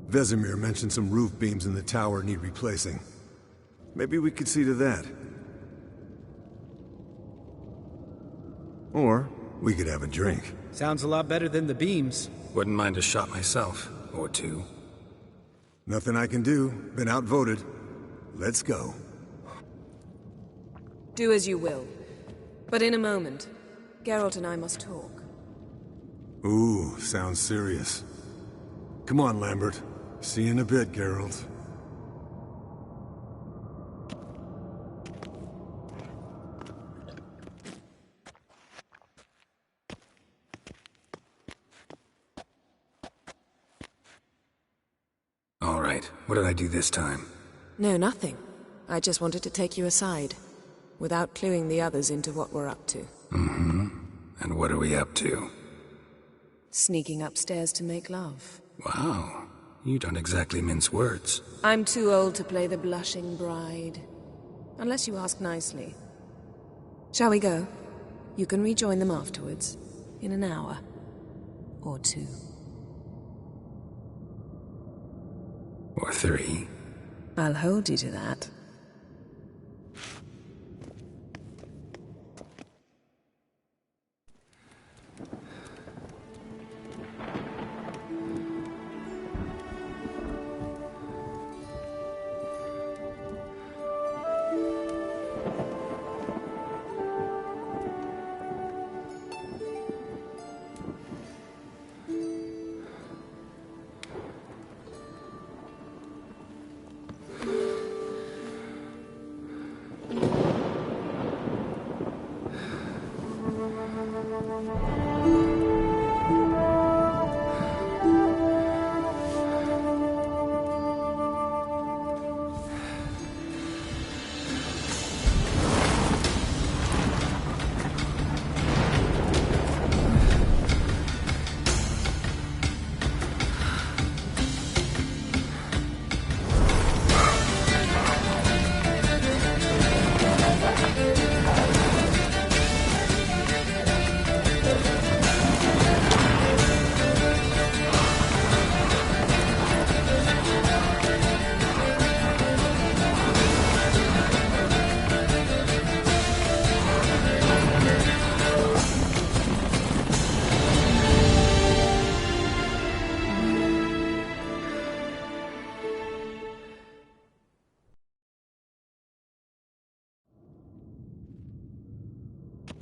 F: Vesemir mentioned some roof beams in the tower need replacing. Maybe we could see to that. Or we could have a drink.
A: Sounds a lot better than the beams.
B: Wouldn't mind a shot myself, or two.
F: Nothing I can do. Been outvoted. Let's go.
H: Do as you will. But in a moment, Geralt and I must talk.
F: Ooh, sounds serious. Come on, Lambert. See you in a bit, Geralt.
B: All right, what did I do this time?
H: No, nothing. I just wanted to take you aside, without cluing the others into what we're up to.
B: Mm-hmm. And what are we up to?
H: Sneaking upstairs to make love.
B: Wow, you don't exactly mince words.
H: I'm too old to play the blushing bride. Unless you ask nicely. Shall we go? You can rejoin them afterwards. In an hour. Or two.
B: Or three.
H: I'll hold you to that.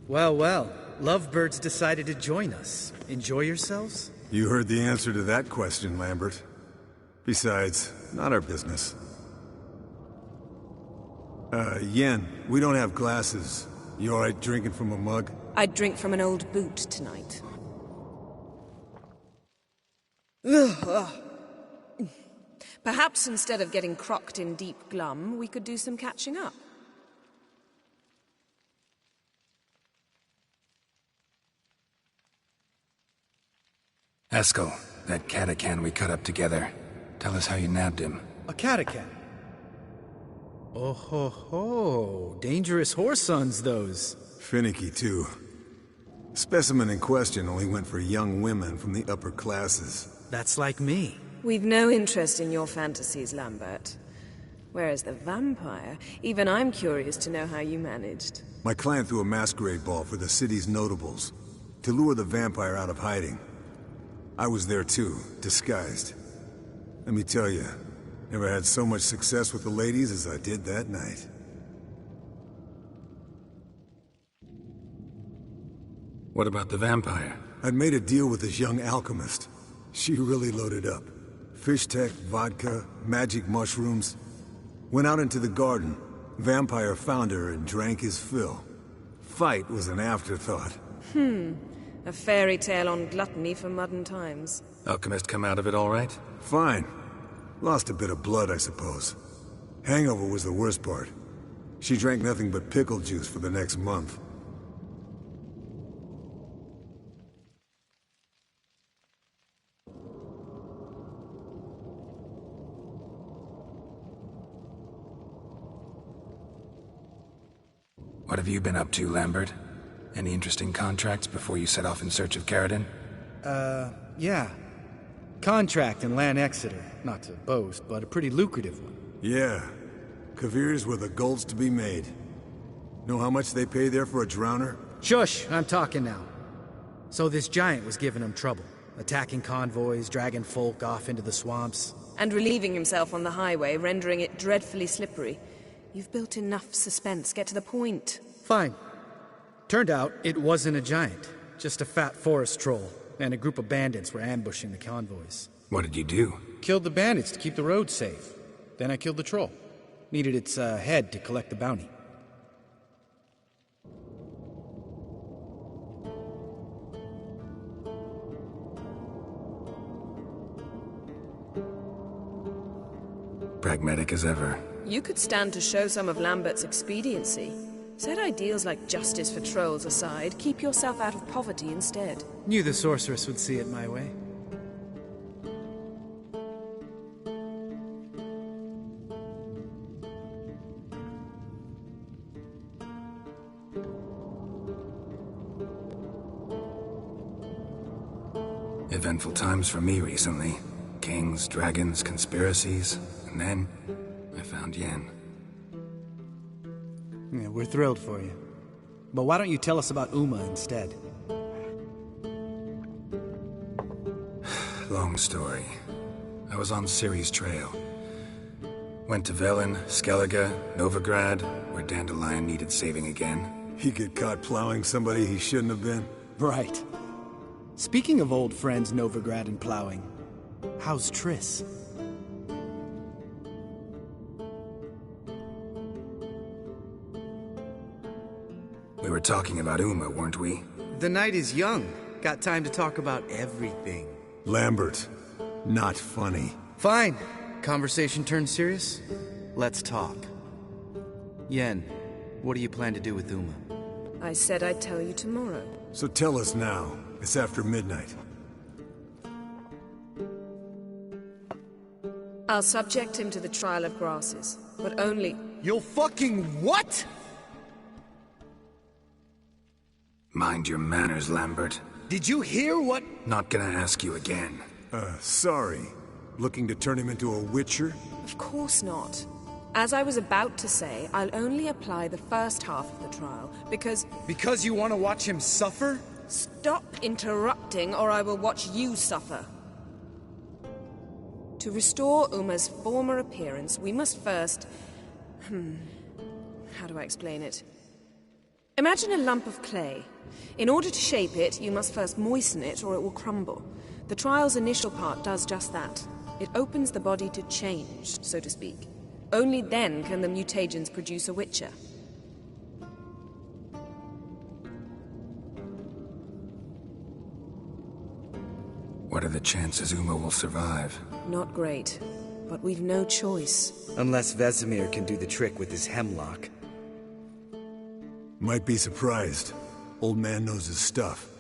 A: Well, well. Lovebirds decided to join us. Enjoy yourselves?
F: You heard the answer to that question, Lambert. Besides, not our business. Yen, we don't have glasses. You alright drinking from a mug?
H: I'd drink from an old boot tonight. Perhaps instead of getting crocked in deep glum, we could do some catching up.
B: Eskel, that catacan we cut up together. Tell us how you nabbed him.
A: A catacan? Oh ho ho. Dangerous whoresons, those.
F: Finicky, too. Specimen in question only went for young women from the upper classes.
A: That's like me.
H: We've no interest in your fantasies, Lambert. Whereas the vampire, even I'm curious to know how you managed.
F: My clan threw a masquerade ball for the city's notables, to lure the vampire out of hiding. I was there too, disguised. Let me tell you, never had so much success with the ladies as I did that night.
B: What about the vampire?
F: I'd made a deal with this young alchemist. She really loaded up. Fish tech, vodka, magic mushrooms. Went out into the garden. Vampire found her and drank his fill. Fight was an afterthought.
H: A fairy tale on gluttony for modern times.
B: Alchemist come out of it all right?
F: Fine. Lost a bit of blood, I suppose. Hangover was the worst part. She drank nothing but pickle juice for the next month.
B: What have you been up to, Lambert? Any interesting contracts before you set off in search of Carradine?
A: Yeah. Contract in Lan Exeter. Not to boast, but a pretty lucrative one.
F: Yeah. Kavir's were the golds to be made. Know how much they pay there for a drowner?
A: Shush, I'm talking now. So this giant was giving him trouble. Attacking convoys, dragging folk off into the swamps.
H: And relieving himself on the highway, rendering it dreadfully slippery. You've built enough suspense. Get to the point.
A: Fine. Turned out it wasn't a giant. Just a fat forest troll. And a group of bandits were ambushing the convoys.
B: What did you do?
A: Killed the bandits to keep the road safe. Then I killed the troll. Needed its head to collect the bounty.
B: Pragmatic as ever.
H: You could stand to show some of Lambert's expediency. Set ideals like justice for trolls aside, keep yourself out of poverty instead.
A: Knew the sorceress would see it my way.
B: Eventful times for me recently. Kings, dragons, conspiracies, and then I found Yen.
A: Yeah, we're thrilled for you. But why don't you tell us about Uma instead?
B: Long story. I was on Ciri's trail. Went to Velen, Skellige, Novigrad, where Dandelion needed saving again.
F: He get caught plowing somebody he shouldn't have been?
A: Right. Speaking of old friends Novigrad and plowing, how's Triss?
B: We were talking about Uma, weren't we?
A: The night is young. Got time to talk about everything.
F: Lambert, not funny.
A: Fine. Conversation turned serious? Let's talk. Yen, what do you plan to do with Uma?
H: I said I'd tell you tomorrow.
F: So tell us now. It's after midnight.
H: I'll subject him to the trial of grasses, but only...
A: You'll fucking what?
B: Mind your manners, Lambert.
A: Did you hear what?
B: Not gonna ask you again.
F: Sorry. Looking to turn him into a witcher?
H: Of course not. As I was about to say, I'll only apply the first half of the trial, because...
A: Because you want to watch him suffer?
H: Stop interrupting, or I will watch you suffer. To restore Uma's former appearance, we must first... How do I explain it? Imagine a lump of clay. In order to shape it, you must first moisten it, or it will crumble. The trial's initial part does just that. It opens the body to change, so to speak. Only then can the mutagens produce a witcher.
B: What are the chances Uma will survive?
H: Not great, but we've no choice.
A: Unless Vesemir can do the trick with his hemlock.
F: Might be surprised. Old man knows his stuff.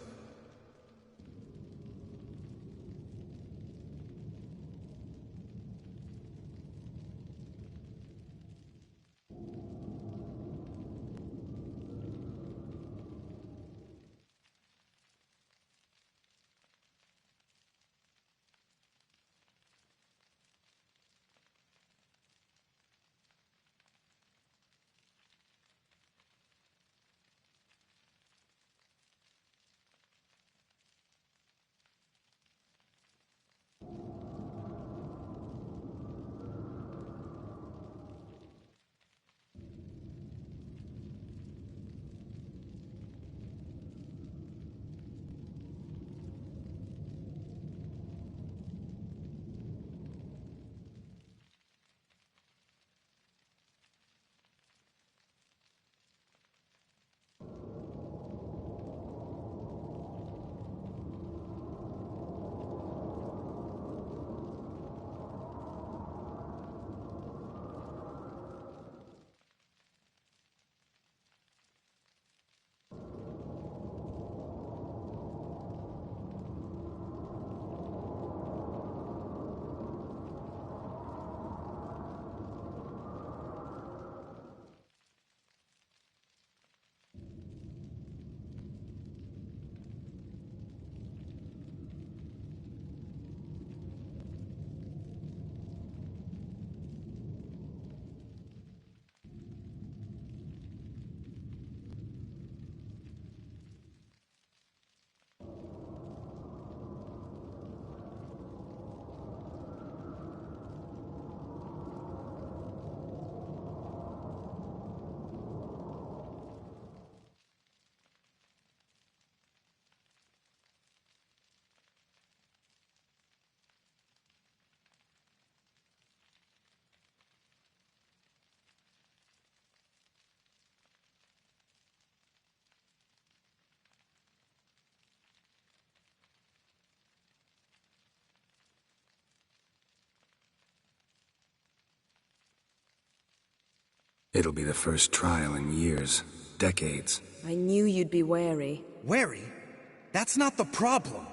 B: It'll be the first trial in years, decades.
H: I knew you'd be wary.
A: Wary? That's not the problem.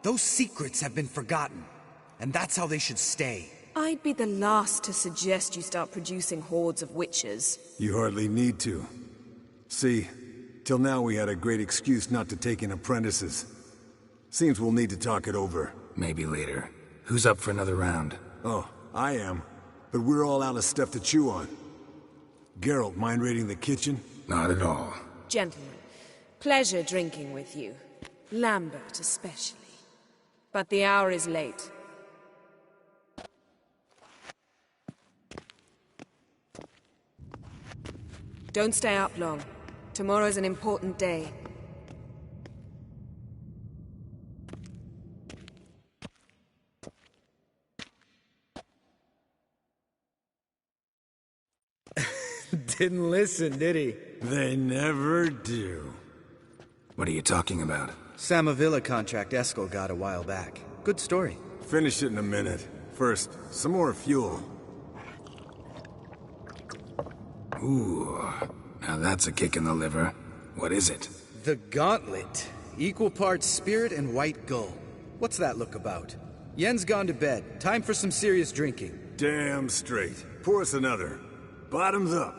A: Those secrets have been forgotten, and that's how they should stay.
H: I'd be the last to suggest you start producing hordes of witches.
F: You hardly need to. See, till now we had a great excuse not to take in apprentices. Seems we'll need to talk it over.
B: Maybe later. Who's up for another round?
F: Oh, I am. But we're all out of stuff to chew on. Geralt, mind raiding the kitchen?
B: Not at all.
H: Gentlemen, pleasure drinking with you. Lambert especially. But the hour is late. Don't stay up long. Tomorrow's an important day.
A: Didn't listen, did he?
F: They never do.
B: What are you talking about?
A: Samavilla contract Eskel got a while back. Good story.
F: Finish it in a minute. First, some more fuel.
B: Ooh, now that's a kick in the liver. What is it?
A: The Gauntlet. Equal parts spirit and white gull. What's that look about? Yen's gone to bed. Time for some serious drinking.
F: Damn straight. Pour us another. Bottoms up.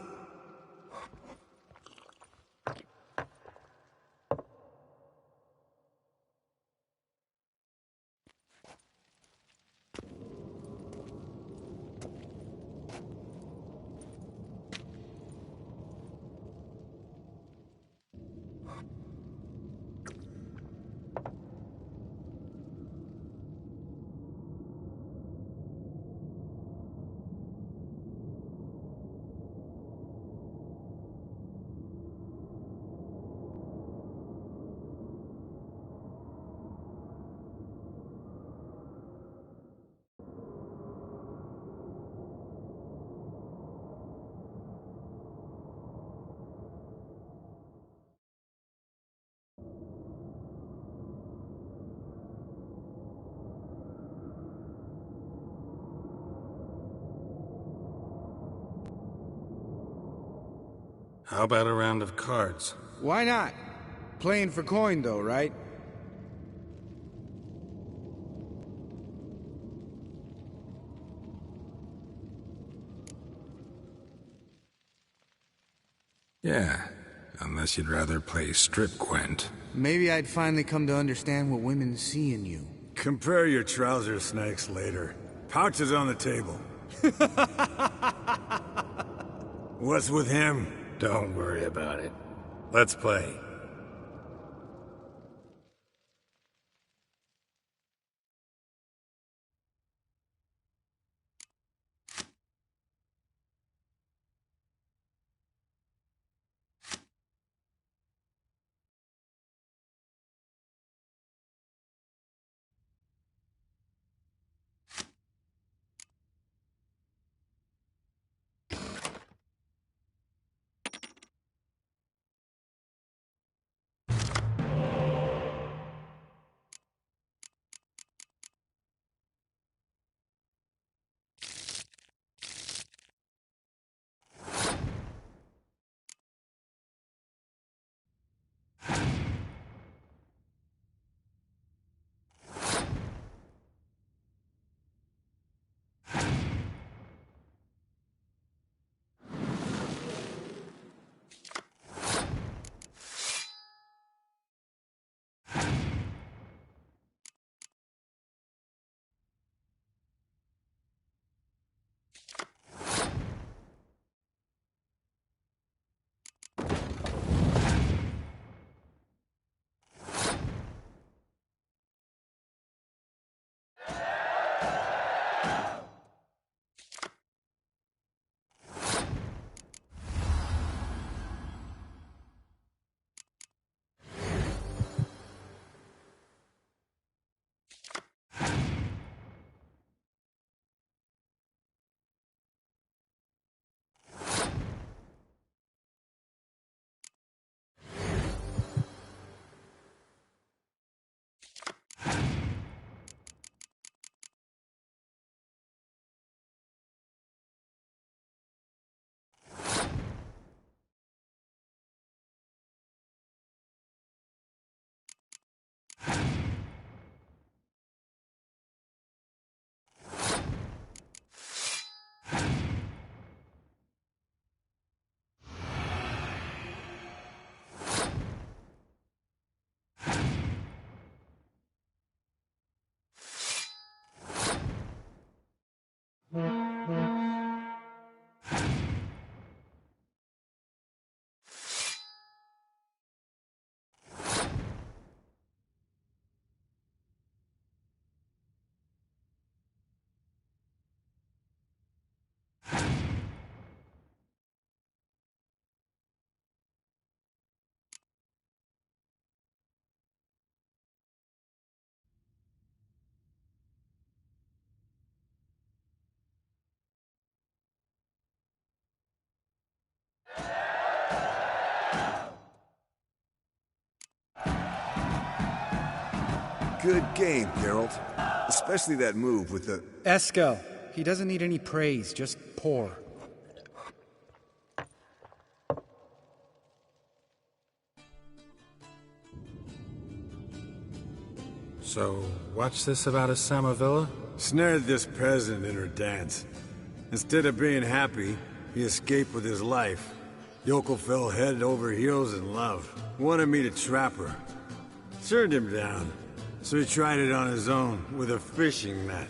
B: How about a round of cards?
A: Why not? Playing for coin, though, right?
B: Yeah, unless you'd rather play strip Gwent.
A: Maybe I'd finally come to understand what women see in you.
F: Compare your trouser snakes later. Pouch is on the table. What's with him?
B: Don't worry about it.
F: Let's play. Good game, Geralt. Especially that move with the...
A: Eskel. He doesn't need any praise, just pour.
B: So, what's this about a Samavilla?
J: Snared this peasant in her dance. Instead of being happy, he escaped with his life. Yokel fell head over heels in love. Wanted me to trap her. Turned him down. So he tried it on his own, with a fishing net.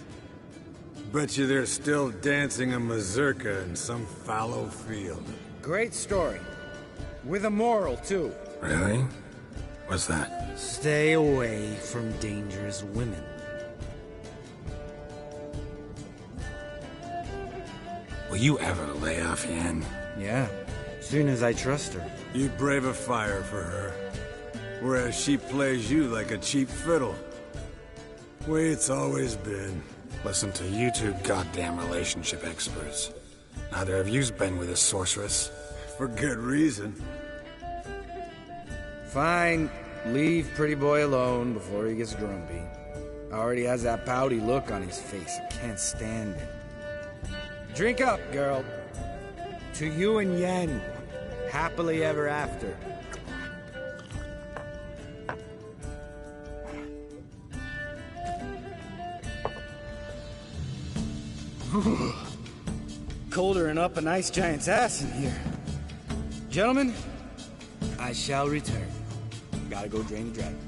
J: Bet you they're still dancing a mazurka in some fallow field.
A: Great story. With a moral, too.
B: Really? What's that?
A: Stay away from dangerous women.
B: Will you ever lay off, Yen?
A: Yeah, soon as I trust her.
J: You brave a fire for her. Whereas she plays you like a cheap fiddle. Way it's always been.
B: Listen to you two goddamn relationship experts. Neither of you's been with a sorceress.
J: For good reason.
A: Fine. Leave pretty boy alone before he gets grumpy. Already has that pouty look on his face. I can't stand it. Drink up, girl. To you and Yen. Happily ever after. Colder than up an ice giant's ass in here. Gentlemen, I shall return. Gotta go drain the dragon.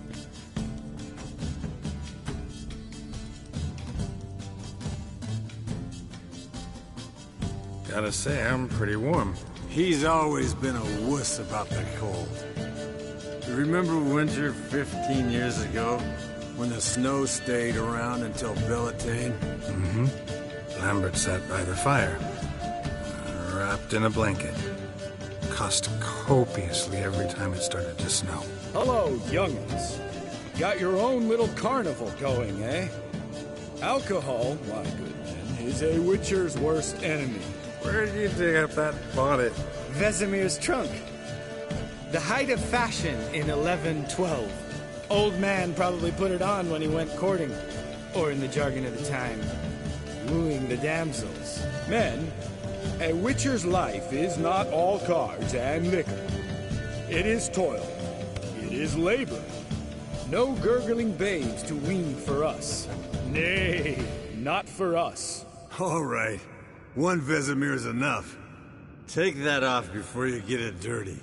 B: Gotta say, I'm pretty warm.
J: He's always been a wuss about the cold. You remember winter 15 years ago? When the snow stayed around until Bellatane?
B: Mm-hmm. Lambert sat by the fire, wrapped in a blanket. Cussed copiously every time it started to snow.
C: Hello, young'uns. Got your own little carnival going, eh? Alcohol, my good man, is a witcher's worst enemy.
B: Where did you dig up that bonnet?
A: Vesemir's trunk. The height of fashion in 1112. Old man probably put it on when he went courting. Or in the jargon of the time, wooing the damsels.
C: Men, a witcher's life is not all cards and liquor. It is toil. It is labor. No gurgling babes to wean for us. Nay, not for us.
J: All right. One Vesemir's enough. Take that off before you get it dirty.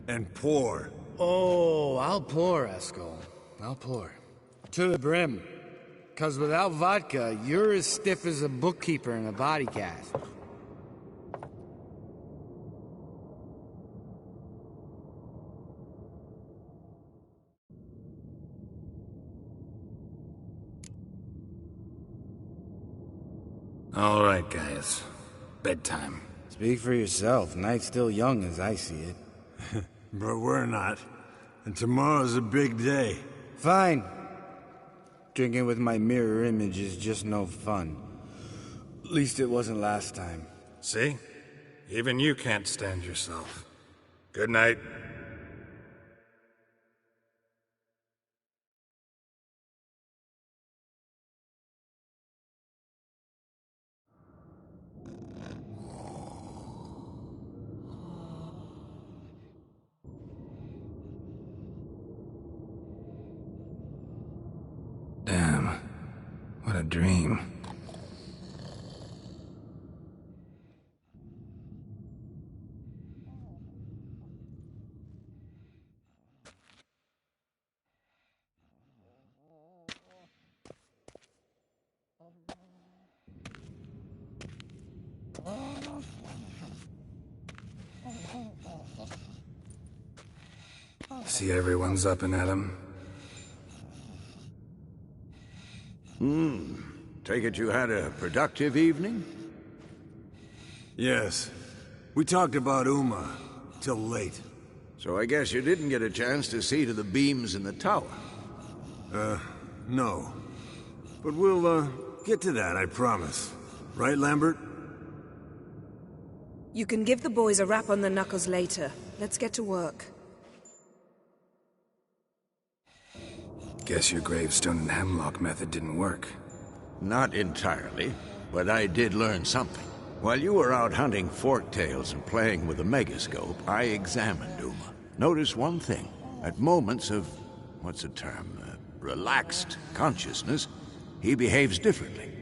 J: And pour.
A: Oh, I'll pour, Eskel. I'll pour. To the brim. 'Cause without vodka, you're as stiff as a bookkeeper in a body cast.
B: All right, guys. Bedtime.
A: Speak for yourself. Night's still young as I see it.
J: But we're not. And tomorrow's a big day.
A: Fine. Drinking with my mirror image is just no fun. At least it wasn't last time.
B: See? Even you can't stand yourself. Good night. a dream. See everyone's up and at 'em.
G: Take it you had a productive evening?
J: Yes. We talked about Uma till late.
G: So I guess you didn't get a chance to see to the beams in the tower.
J: No. But we'll, get to that, I promise. Right, Lambert?
H: You can give the boys a rap on the knuckles later. Let's get to work.
B: Guess your gravestone and hemlock method didn't work.
G: Not entirely, but I did learn something. While you were out hunting forktails and playing with a megascope, I examined Uma. Noticed one thing. At moments of, what's the term, relaxed consciousness, he behaves differently.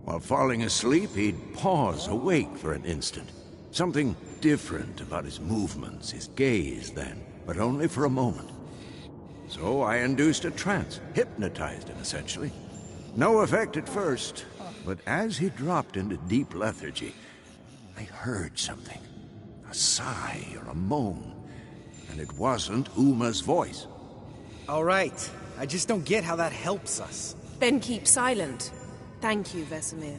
G: While falling asleep, he'd pause awake for an instant. Something different about his movements, his gaze then, but only for a moment. So I induced a trance, hypnotized him essentially. No effect at first, but as he dropped into deep lethargy, I heard something. A sigh or a moan. And it wasn't Uma's voice.
A: All right. I just don't get how that helps us.
H: Then keep silent. Thank you, Vesemir.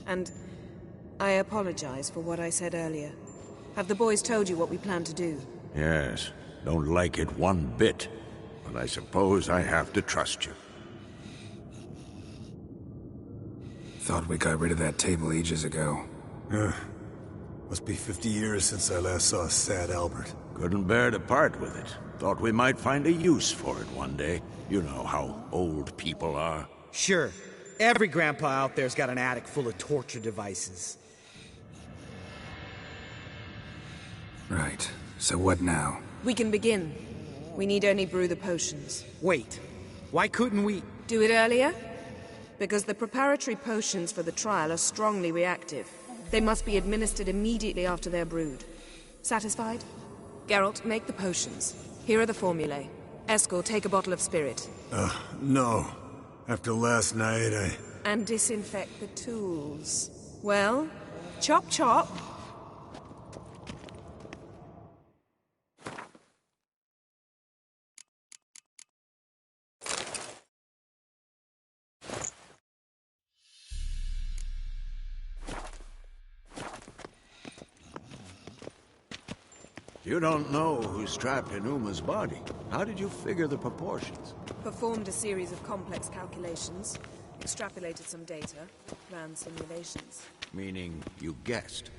H: And I apologize for what I said earlier. Have the boys told you what we plan to do?
G: Yes, don't like it one bit. But I suppose I have to trust you.
B: Thought we got rid of that table ages ago.
F: Must be 50 years since I last saw sad Albert.
G: Couldn't bear to part with it. Thought we might find a use for it one day. You know how old people are.
A: Sure. Every grandpa out there's got an attic full of torture devices.
B: Right. So what now?
H: We can begin. We need only brew the potions.
A: Wait. Why couldn't we...
H: Do it earlier? Because the preparatory potions for the trial are strongly reactive. They must be administered immediately after they're brewed. Satisfied? Geralt, make the potions. Here are the formulae. Eskel, take a bottle of spirit.
F: No. After last night,
H: And disinfect the tools. Well, chop chop.
G: You don't know who's trapped in Uma's body. How did you figure the proportions?
H: Performed a series of complex calculations, extrapolated some data, ran simulations.
G: Meaning you guessed.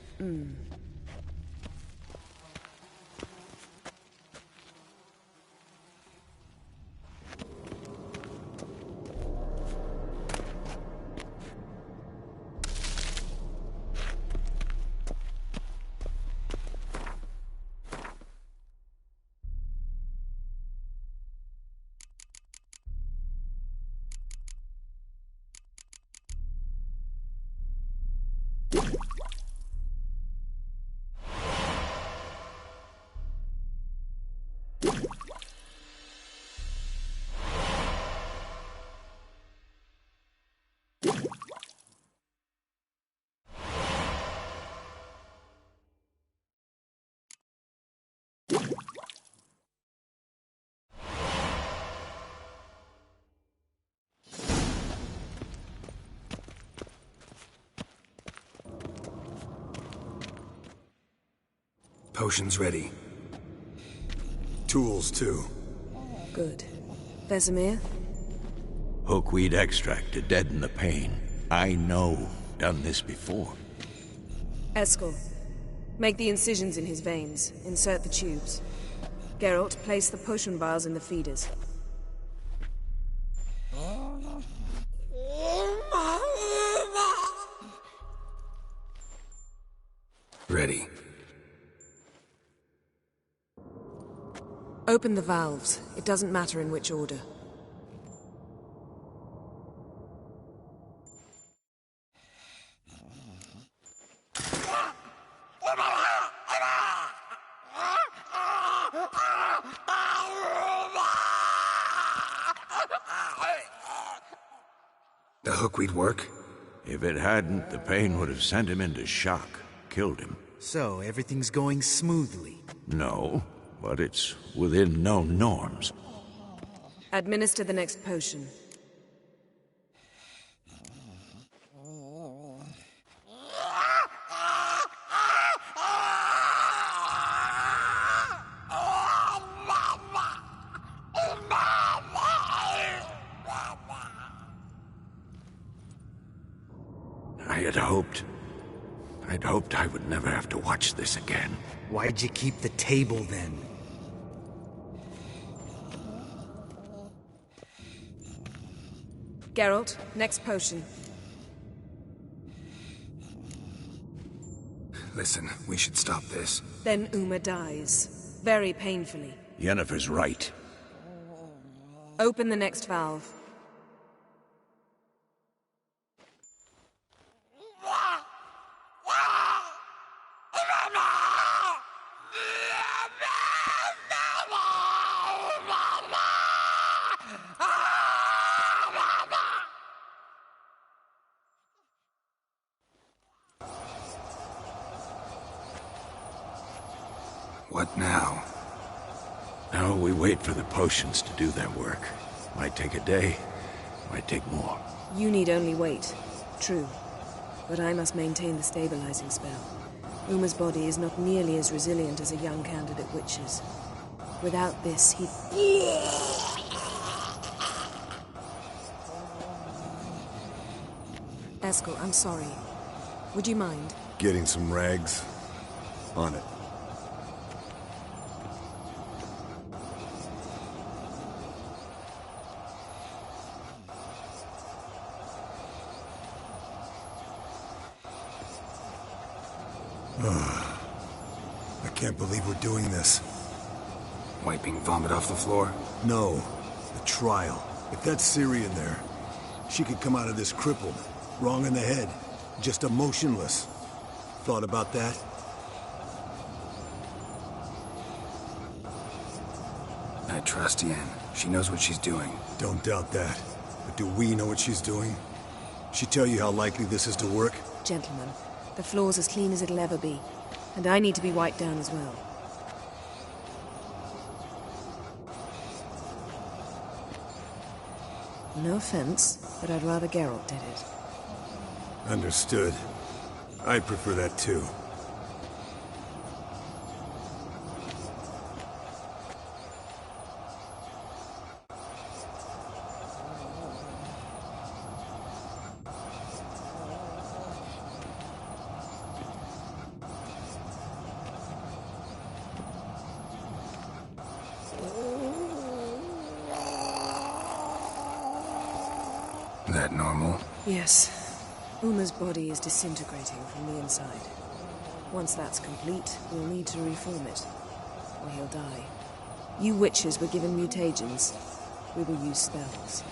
B: Potions ready.
F: tools too.
H: Good. Vesemir?
G: Hookweed extract to deaden the pain. I know. Done this before.
H: Eskel, make the incisions in his veins. Insert the tubes. Geralt, place the potion vials in the feeders.
B: Ready.
H: Open the valves. It doesn't matter in which order.
B: The hookweed work?
G: If it hadn't, the pain would have sent him into shock, killed him.
A: So, everything's going smoothly.
G: No, but it's within known norms.
H: Administer the next potion.
G: I'd hoped I would never have to watch this again.
A: Why'd you keep the table then?
H: Geralt, next potion.
B: Listen, we should stop this.
H: Then Uma dies. Very painfully.
G: Yennefer's right.
H: Open the next valve.
B: What now?
G: Now we wait for the potions to do their work. Might take a day, might take more.
H: You need only wait. True. But I must maintain the stabilizing spell. Uma's body is not nearly as resilient as a young candidate witch's. Without this, he... Eskel, I'm sorry. Would you mind?
F: Getting some rags? On it. I can't believe we're doing this.
B: Wiping vomit off the floor?
F: No, the trial. If that's Ciri in there, she could come out of this crippled, wrong in the head, just emotionless. Thought about that?
B: I trust Yen. She knows what she's doing.
F: Don't doubt that. But do we know what she's doing? She tell you how likely this is to work?
H: Gentlemen, the floor's as clean as it'll ever be. And I need to be wiped down as well. No offense, but I'd rather Geralt did it.
F: Understood. I'd prefer that too.
B: That normal?
H: Yes. Uma's body is disintegrating from the inside. Once that's complete, we'll need to reform it, or he'll die. You witches were given mutagens. We will use spells.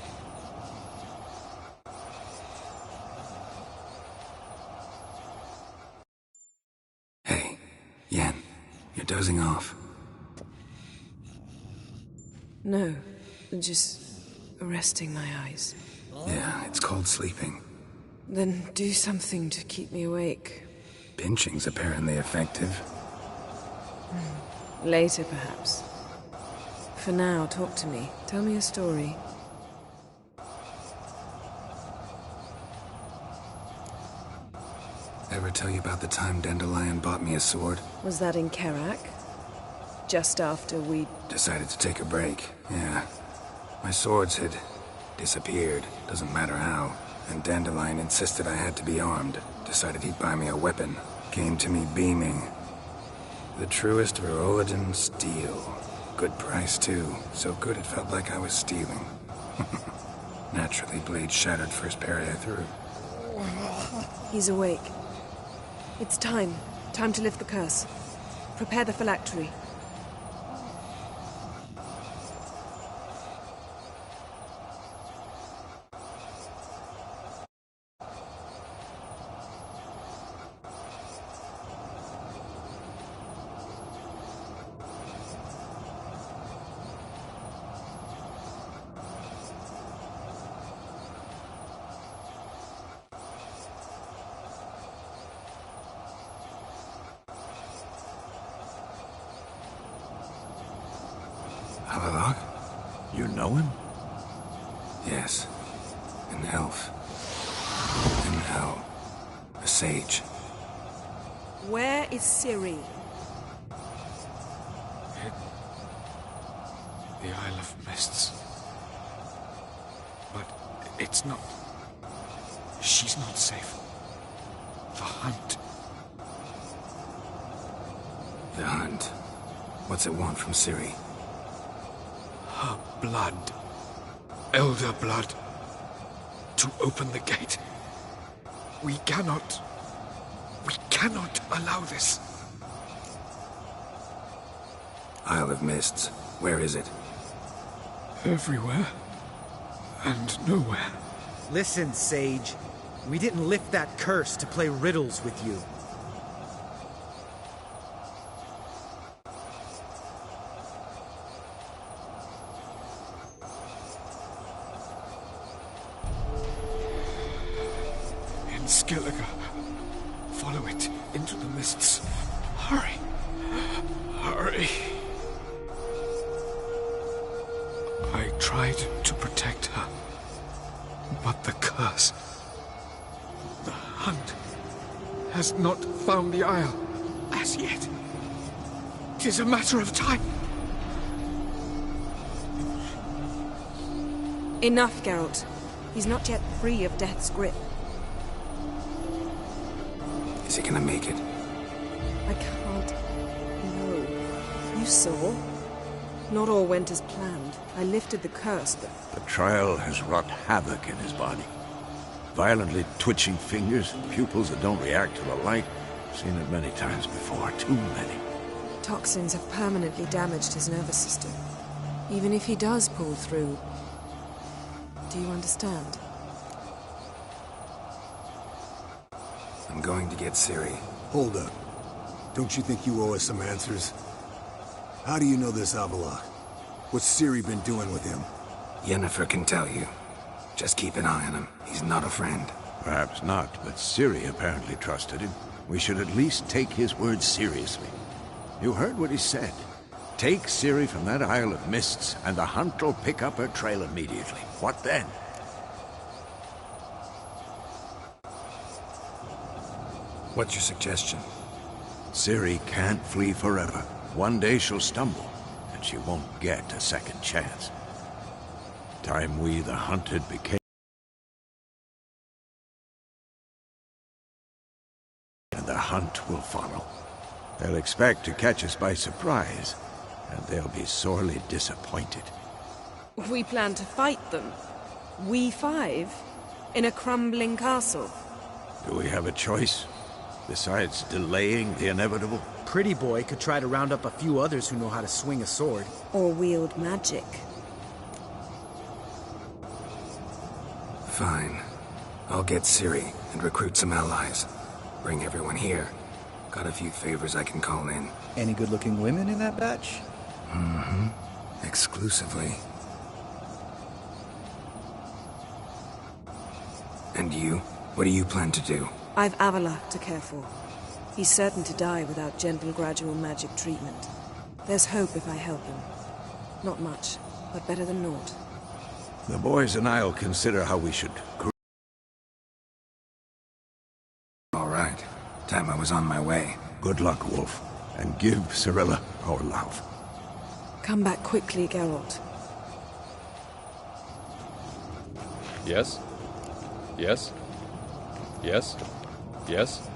B: Hey, Yen, you're dozing off.
H: No, just resting my eyes.
B: Yeah, it's called sleeping.
H: Then do something to keep me awake.
B: Pinching's apparently effective.
H: Later, perhaps. For now, talk to me. Tell me a story.
B: Ever tell you about the time Dandelion bought me a sword?
H: Was that in Kerak? Just after we...
B: Decided to take a break, yeah. My swords had disappeared, doesn't matter how. And Dandelion insisted I had to be armed. Decided he'd buy me a weapon. Came to me beaming. The truest Verolidan steel. Good price, too. So good it felt like I was stealing. Naturally, blade shattered first parry I threw.
H: He's awake. It's time. Time to lift the curse. Prepare the phylactery.
B: Havelock?
G: You know him?
B: Yes. An elf. In hell. A sage.
H: Where is Ciri?
E: The Isle of Mists. But it's not... She's not safe. The hunt.
B: The hunt. What's it want from Ciri?
E: Her blood. Elder blood. To open the gate. We cannot allow this.
B: Isle of Mists. Where is it?
E: Everywhere. And nowhere.
A: Listen, Sage. We didn't lift that curse to play riddles with you.
E: In Skellige. Follow it into the mists. Hurry. Hurry. I tried to protect her. But the curse... The hunt has not found the Isle as yet. 'Tis a matter of time.
H: Enough, Geralt. He's not yet free of death's grip.
B: Is he gonna make it?
H: I can't. No. You saw. Not all went as planned. I lifted the curse, but...
G: The trial has wrought havoc in his body. Violently twitching fingers, pupils that don't react to the light. Seen it many times before, too many.
H: Toxins have permanently damaged his nervous system. Even if he does pull through... Do you understand?
B: I'm going to get Ciri.
F: Hold up. Don't you think you owe us some answers? How do you know this Havelock? What's Ciri been doing with him?
B: Yennefer can tell you. Just keep an eye on him. He's not a friend.
G: Perhaps not, but Ciri apparently trusted him. We should at least take his words seriously. You heard what he said. Take Ciri from that Isle of Mists, and the hunt will pick up her trail immediately. What then?
B: What's your suggestion?
G: Ciri can't flee forever. One day she'll stumble, and she won't get a second chance. Time we, the hunted, became... And the hunt will follow. They'll expect to catch us by surprise, and they'll be sorely disappointed.
H: We plan to fight them. We five? In a crumbling castle?
G: Do we have a choice? Besides delaying the inevitable?
A: Pretty Boy could try to round up a few others who know how to swing a sword.
H: Or wield magic.
B: Fine. I'll get Ciri and recruit some allies. Bring everyone here. Got a few favors I can call in.
A: Any good-looking women in that batch?
B: Mm-hmm. Exclusively. And you? What do you plan to do?
H: I've Avallac'h to care for. He's certain to die without gentle, gradual magic treatment. There's hope if I help him. Not much, but better than naught.
G: The boys and I'll consider how we should...
B: All right. Time I was on my way.
G: Good luck, Wolf. And give Cirilla our love.
H: Come back quickly, Geralt.
K: Yes? Yes? Yes? Yes?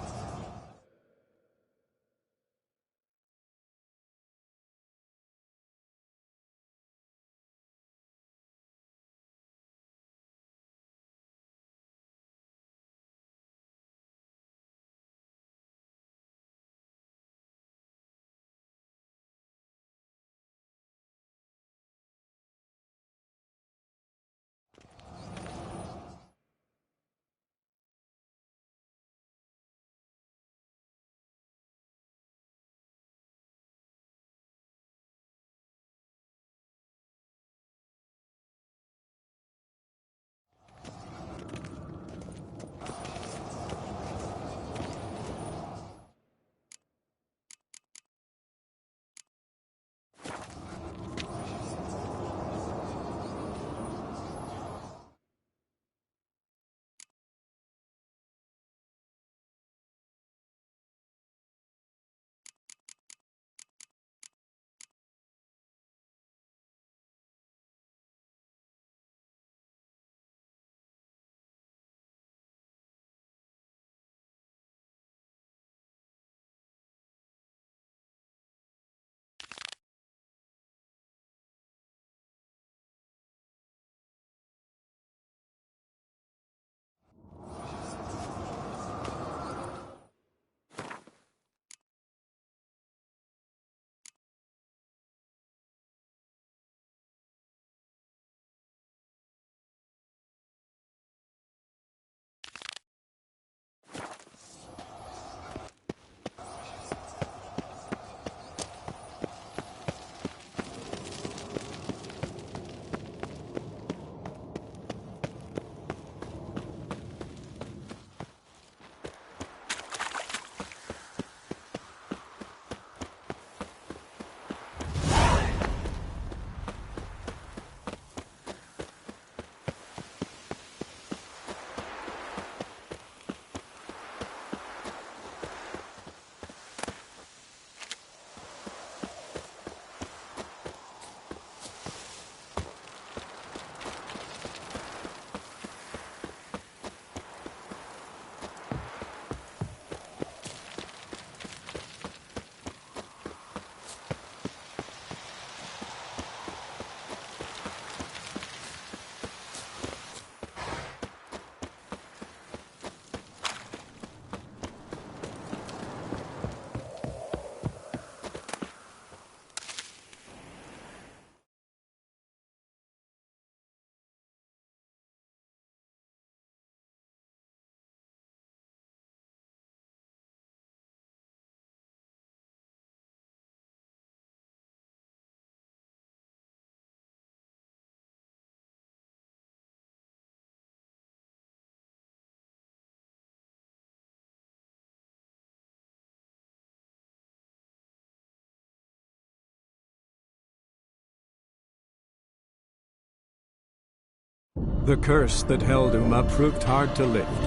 E: The curse that held Uma proved hard to lift,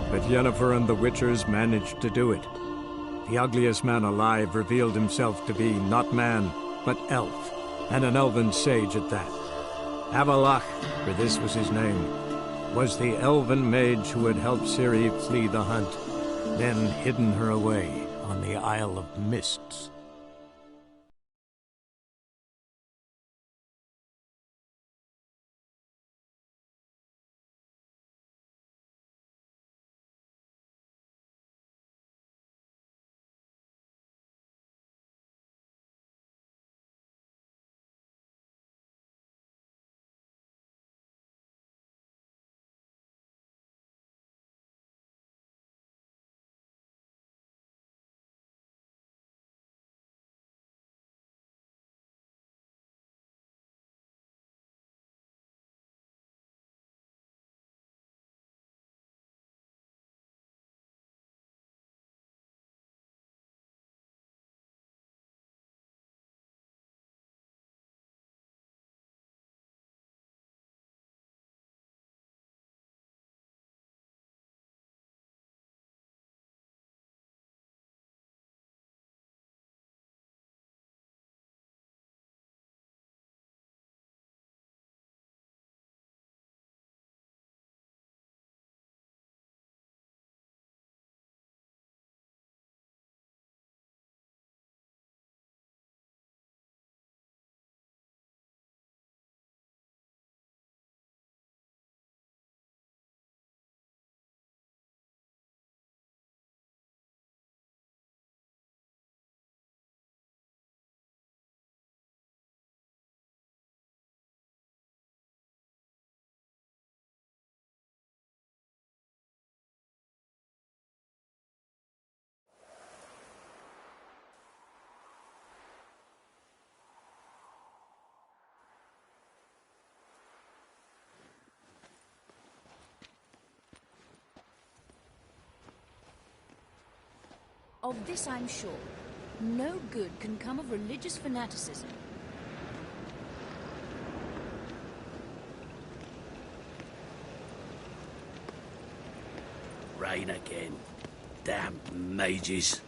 E: but Yennefer and the Witchers managed to do it. The ugliest man alive revealed himself to be not man, but elf, and an elven sage at that. Avalach, for this was his name, was the elven mage who had helped Ciri flee the hunt, then hidden her away on the Isle of Mists.
L: Of this I'm sure. No good can come of religious fanaticism.
M: Rain again. Damn mages.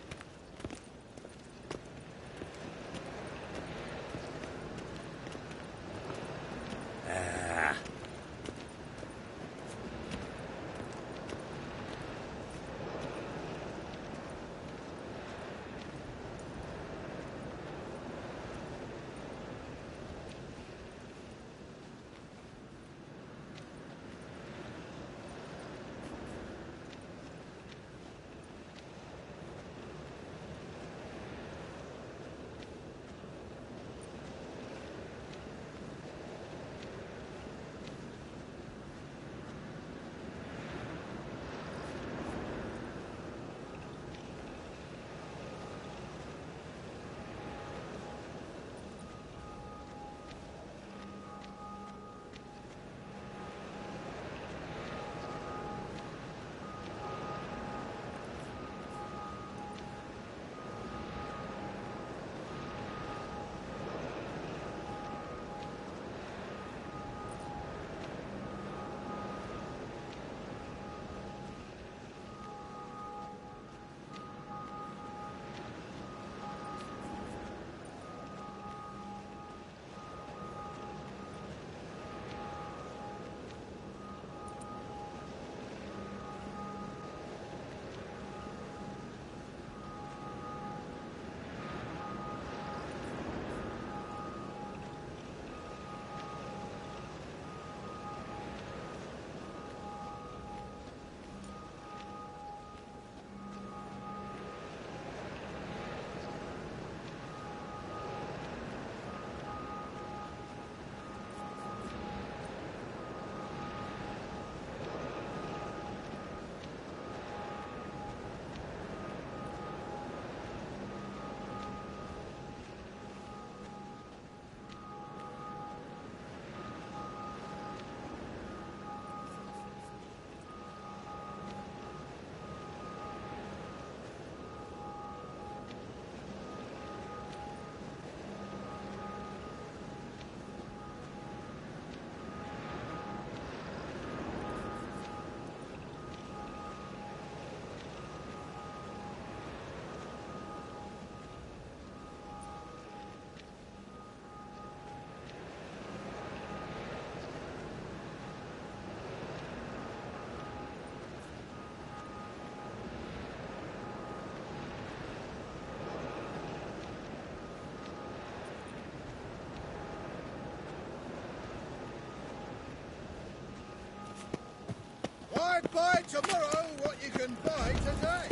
C: buy tomorrow what you can buy today.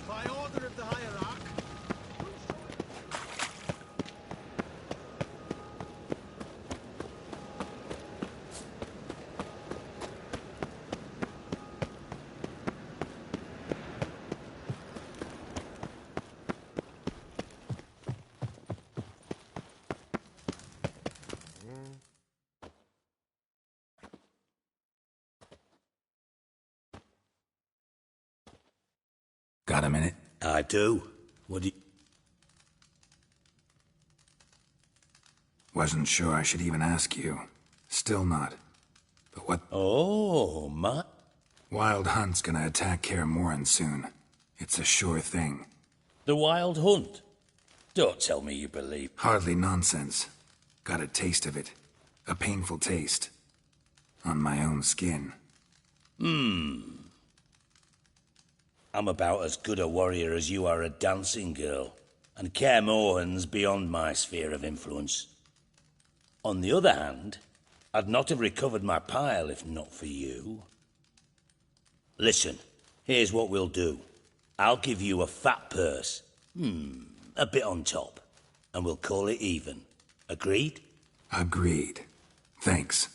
N: By order of the hierarch.
B: Got a minute?
M: I do. What do you...
B: Wasn't sure I should even ask you. Still not. But what...
M: Oh, my...
B: Wild Hunt's gonna attack Kaer Morhen soon. It's a sure thing.
M: The Wild Hunt? Don't tell me you believe...
B: Hardly nonsense. Got a taste of it. A painful taste. On my own skin.
M: I'm about as good a warrior as you are a dancing girl, and Kaer Morhen's beyond my sphere of influence. On the other hand, I'd not have recovered my pile if not for you. Listen, here's what we'll do. I'll give you a fat purse. A bit on top. And we'll call it even. Agreed?
B: Agreed. Thanks.